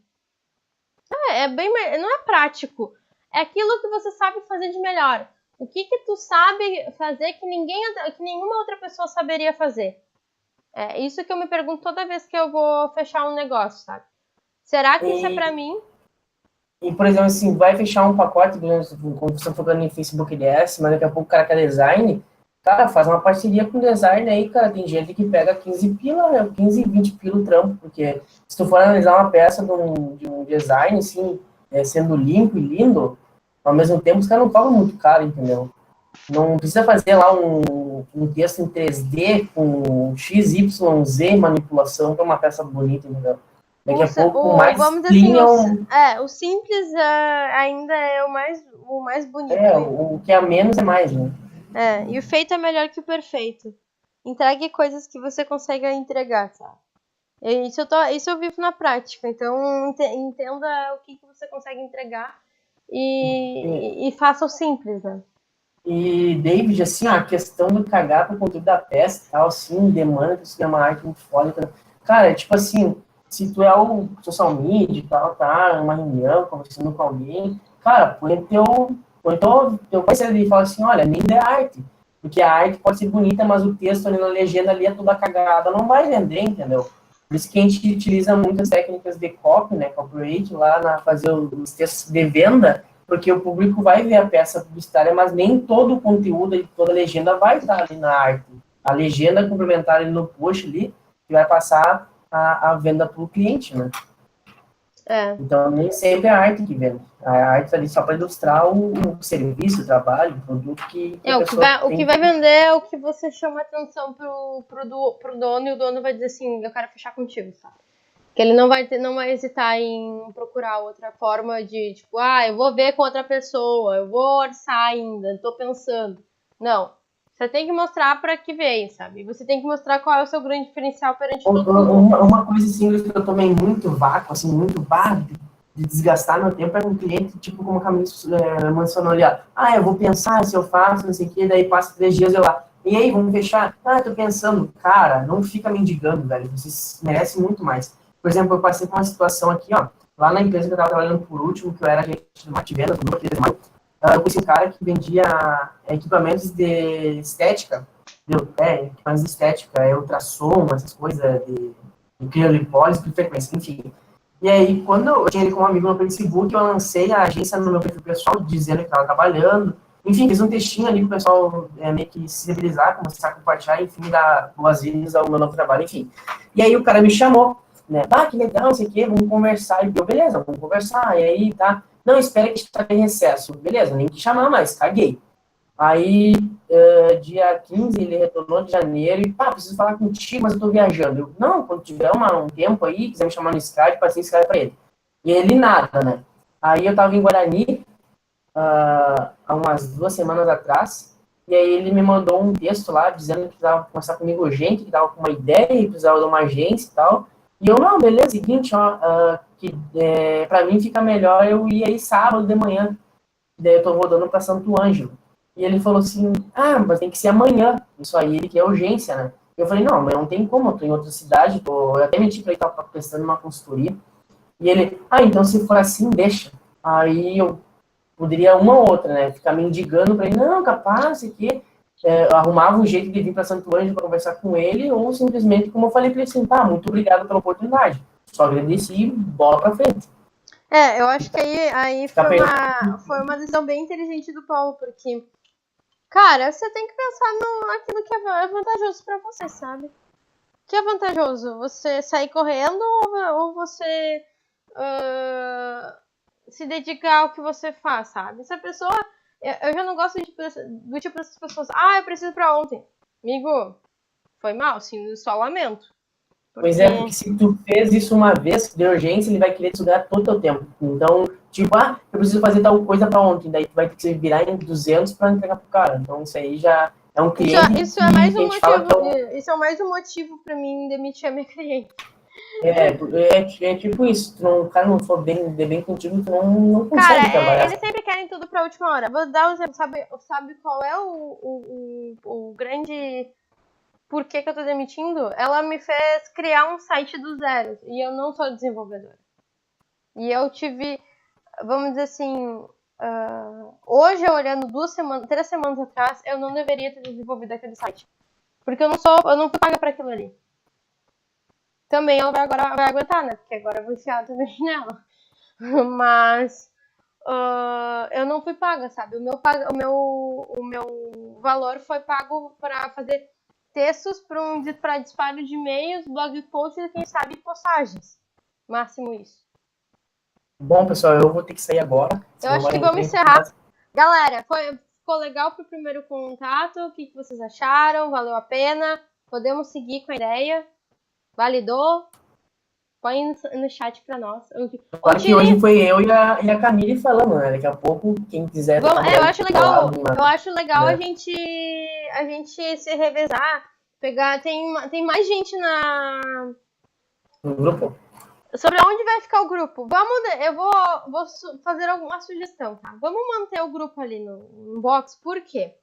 Speaker 2: Não é prático. É aquilo que você sabe fazer de melhor. O que tu sabe fazer que nenhuma outra pessoa saberia fazer? É isso que eu me pergunto toda vez que eu vou fechar um negócio, sabe? Será que isso é pra mim?
Speaker 1: E, por exemplo, assim, vai fechar um pacote, por exemplo, como você focando em Facebook DS, mas daqui a pouco o cara quer design, cara, faz uma parceria com o design aí, cara, tem gente que pega 15 pila, né, 15, 20 pila o trampo, porque se tu for analisar uma peça de um design, assim, sendo limpo e lindo, ao mesmo tempo os caras não pagam muito caro, entendeu? Não precisa fazer lá um texto em 3D com XYZ manipulação para uma peça bonita, entendeu? Daqui a pouco, mais
Speaker 2: vamos dizer assim, o simples ainda é o mais bonito.
Speaker 1: O que é menos é mais, né?
Speaker 2: E o feito é melhor que o perfeito. Entregue coisas que você consegue entregar, sabe? Isso eu vivo na prática. Então, entenda o que você consegue entregar e faça o simples, né?
Speaker 1: E, David, assim, a questão do cagar pro conteúdo da peça e tal, assim, demanda que isso é uma arte muito foda. Cara, tipo assim, se tu é o social media e tal, tá, numa reunião, conversando com alguém, cara, põe teu parceiro ali e fala assim, olha, nem é arte. Porque a arte pode ser bonita, mas o texto ali na legenda ali é toda cagada, não vai vender, entendeu? Por isso que a gente utiliza muitas técnicas de copy, né, copyright, lá na fazer os textos de venda, porque o público vai ver a peça publicitária, mas nem todo o conteúdo e toda a legenda vai estar ali na arte. A legenda complementar ali no post ali, que vai passar a venda para o cliente, né? Então, nem sempre é a arte que vende. A arte está ali só para ilustrar o serviço, o trabalho, o produto que
Speaker 2: o que vai vender é o que você chama atenção pro dono, e o dono vai dizer assim, eu quero fechar contigo, sabe? Que ele não vai hesitar em procurar outra forma de, tipo, eu vou ver com outra pessoa, eu vou orçar ainda, tô pensando. Não. Você tem que mostrar para que veio, sabe? Você tem que mostrar qual é o seu grande diferencial perante todo mundo.
Speaker 1: Uma coisa assim que eu tomei muito vácuo, assim, muito de desgastar meu tempo é um cliente, tipo, como a Camila mencionou ali, eu vou pensar se eu faço, não sei o que, daí passa 3 dias eu lá. E aí, vamos fechar? Tô pensando. Cara, não fica mendigando, velho. Vocês merecem muito mais. Por exemplo, eu passei por uma situação aqui, lá na empresa que eu estava trabalhando por último, que eu era agente de marketing e vendas, eu conheci um cara que vendia equipamentos de estética, equipamentos de estética, ultrassom, essas coisas de criolipólise, de frequência, enfim. E aí, quando eu tinha ele como amigo no Facebook, eu lancei a agência no meu perfil pessoal, dizendo que estava trabalhando. Enfim, fiz um textinho ali para o pessoal meio que se sensibilizar, começar a compartilhar, enfim, dar boas-vindas ao meu novo trabalho, enfim. E aí o cara me chamou, né? Ah, que legal, não sei o quê, vamos conversar. E eu, beleza, vamos conversar. E aí, tá. Não, espera que está em recesso. Beleza, nem que chamar mais, caguei. Aí, dia 15, ele retornou de janeiro e, preciso falar contigo, mas eu tô viajando. Eu, não, quando tiver um tempo aí, quiser me chamar no Skype, passei o Skype pra ele. E ele nada, né? Aí eu tava em Guarani, há umas 2 semanas atrás, e aí ele me mandou um texto lá, dizendo que precisava conversar comigo urgente, que tava com uma ideia, e precisava de uma agência e tal. E eu, não, beleza, seguinte, ó, pra mim fica melhor eu ir aí sábado de manhã. Daí eu tô rodando pra Santo Ângelo. E ele falou assim, mas tem que ser amanhã. Isso aí, ele quer urgência, né? Eu falei, não, mas não tem como, eu tô em outra cidade, eu até menti pra ele que tava prestando uma consultoria. E ele, então se for assim, deixa. Aí eu poderia uma ou outra, né? Ficar mendigando pra ele, não, capaz, isso aqui. Arrumava um jeito de vir pra Santo Ângelo pra conversar com ele, ou simplesmente, como eu falei pra ele assim, muito obrigado pela oportunidade. Só agradeci e bola pra frente.
Speaker 2: Eu acho que aí foi uma decisão bem inteligente do Paulo, porque, cara, você tem que pensar naquilo que é vantajoso pra você, sabe? O que é vantajoso? Você sair correndo ou você se dedicar ao que você faz, sabe? Se a pessoa... Eu já não gosto do tipo dessas pessoas. Eu preciso pra ontem. Amigo, foi mal, sim, só lamento.
Speaker 1: Pois é, porque se tu fez isso uma vez, de urgência, ele vai querer te sugar todo o teu tempo. Então, tipo, eu preciso fazer tal coisa pra ontem, daí tu vai ter que se virar em 200 pra entregar pro cara. Então, isso aí já é um cliente
Speaker 2: isso é mais um
Speaker 1: motivo,
Speaker 2: isso é mais um motivo pra mim demitir a minha cliente.
Speaker 1: É tipo isso, o cara não for bem contigo, tu não consegue trabalhar.
Speaker 2: Eles sempre querem tudo pra última hora. Vou dar um exemplo, sabe qual é o grande... Por que eu tô demitindo? Ela me fez criar um site do zero. E eu não sou desenvolvedora. E eu tive, vamos dizer assim, hoje, olhando 3 semanas atrás, eu não deveria ter desenvolvido aquele site. Porque eu não fui paga pra aquilo ali. Também ela agora vai aguentar, né? Porque agora eu vou enfiar também nela. Mas eu não fui paga, sabe? O meu valor foi pago para fazer textos para disparo de e-mails, blog posts e, quem sabe, postagens. Máximo isso.
Speaker 1: Bom, pessoal, eu vou ter que sair agora.
Speaker 2: Eu acho que vamos encerrar. Galera, ficou legal pro primeiro contato? O que vocês acharam? Valeu a pena? Podemos seguir com a ideia? Validou? Põe no chat pra nós.
Speaker 1: Claro que hoje foi eu e a Camille falando, né? Daqui a pouco, quem quiser...
Speaker 2: eu acho legal, né? a gente se revezar, pegar... Tem mais gente
Speaker 1: no grupo?
Speaker 2: Sobre onde vai ficar o grupo. Eu vou fazer alguma sugestão, tá? Vamos manter o grupo ali no box, por quê?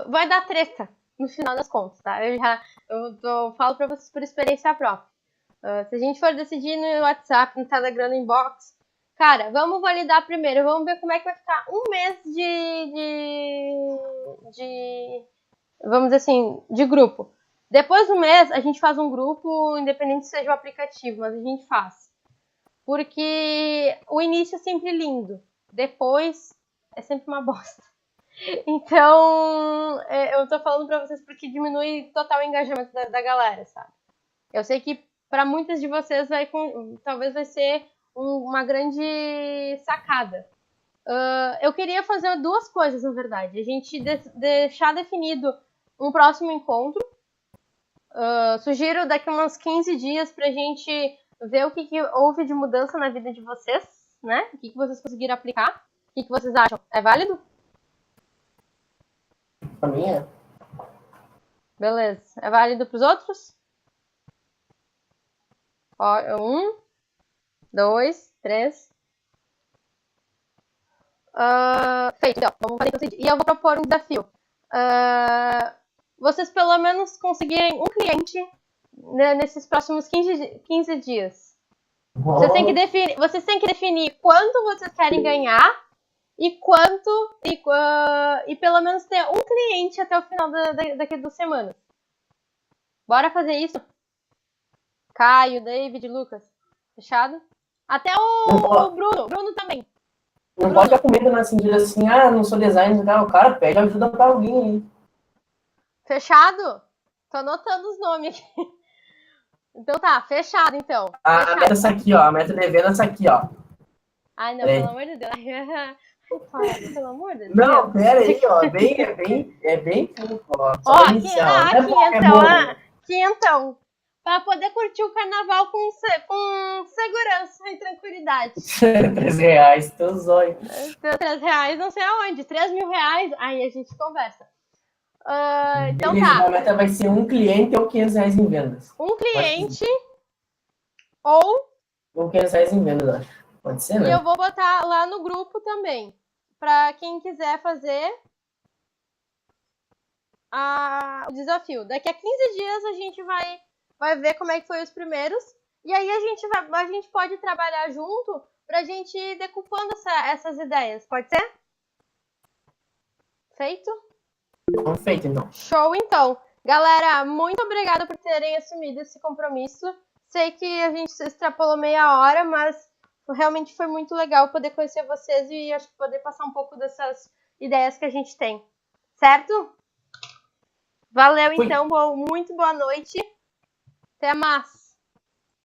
Speaker 2: Vai dar treta, no final das contas, tá? Eu falo pra vocês por experiência própria. Se a gente for decidir no WhatsApp, no Telegram, no inbox, cara, vamos validar primeiro, vamos ver como é que vai ficar um mês de vamos dizer assim, de grupo. Depois do mês, a gente faz um grupo, independente se seja o aplicativo, mas a gente faz. Porque o início é sempre lindo, depois é sempre uma bosta. Então, eu tô falando pra vocês porque diminui total o engajamento da galera, sabe? Eu sei que para muitas de vocês talvez vai ser uma grande sacada. Eu queria fazer 2 coisas, na verdade. A gente deixar definido um próximo encontro. Sugiro daqui a uns 15 dias pra gente ver o que houve de mudança na vida de vocês, né? O que vocês conseguiram aplicar. O que vocês acham? É válido?
Speaker 1: Pra mim é.
Speaker 2: Beleza. É válido pros outros? 1, 2, 3. Feito, então. Vamos fazer. E eu vou propor um desafio. Vocês pelo menos conseguirem um cliente, né, nesses próximos 15 dias. Vocês têm que definir quanto vocês querem ganhar e e pelo menos ter um cliente até o final daqui 2 semanas. Bora fazer isso? Caio, David, Lucas. Fechado? Até o Bruno também.
Speaker 1: Não pode ficar com medo no sentido assim, não sou designer, o cara pede ajuda pra alguém aí.
Speaker 2: Fechado? Tô anotando os nomes aqui. Então tá, fechado então.
Speaker 1: A meta é essa aqui, ó. A meta de venda é essa aqui, ó.
Speaker 2: Ai, não, pelo amor de Deus. Pelo amor de Deus.
Speaker 1: Não, pera aí, ó. É bem pouco, ó.
Speaker 2: Quinhentão. Pra poder curtir o carnaval com segurança e tranquilidade.
Speaker 1: R$3, teu zóio.
Speaker 2: R$3, não sei aonde. R$3.000, aí a gente conversa. Então
Speaker 1: beleza,
Speaker 2: tá.
Speaker 1: A meta vai ser um cliente ou R$500 em vendas.
Speaker 2: Um cliente ou
Speaker 1: R$500 em vendas, acho. Pode ser, né?
Speaker 2: E eu vou botar lá no grupo também. Pra quem quiser fazer o desafio. Daqui a 15 dias a gente vai ver como é que foi os primeiros. E aí a gente pode trabalhar junto pra gente ir decupando essas ideias. Pode ser? Feito?
Speaker 1: Feito, então.
Speaker 2: Show, então. Galera, muito obrigada por terem assumido esse compromisso. Sei que a gente extrapolou meia hora, mas realmente foi muito legal poder conhecer vocês e acho que poder passar um pouco dessas ideias que a gente tem. Certo? Valeu, então. Muito boa noite. Até mais.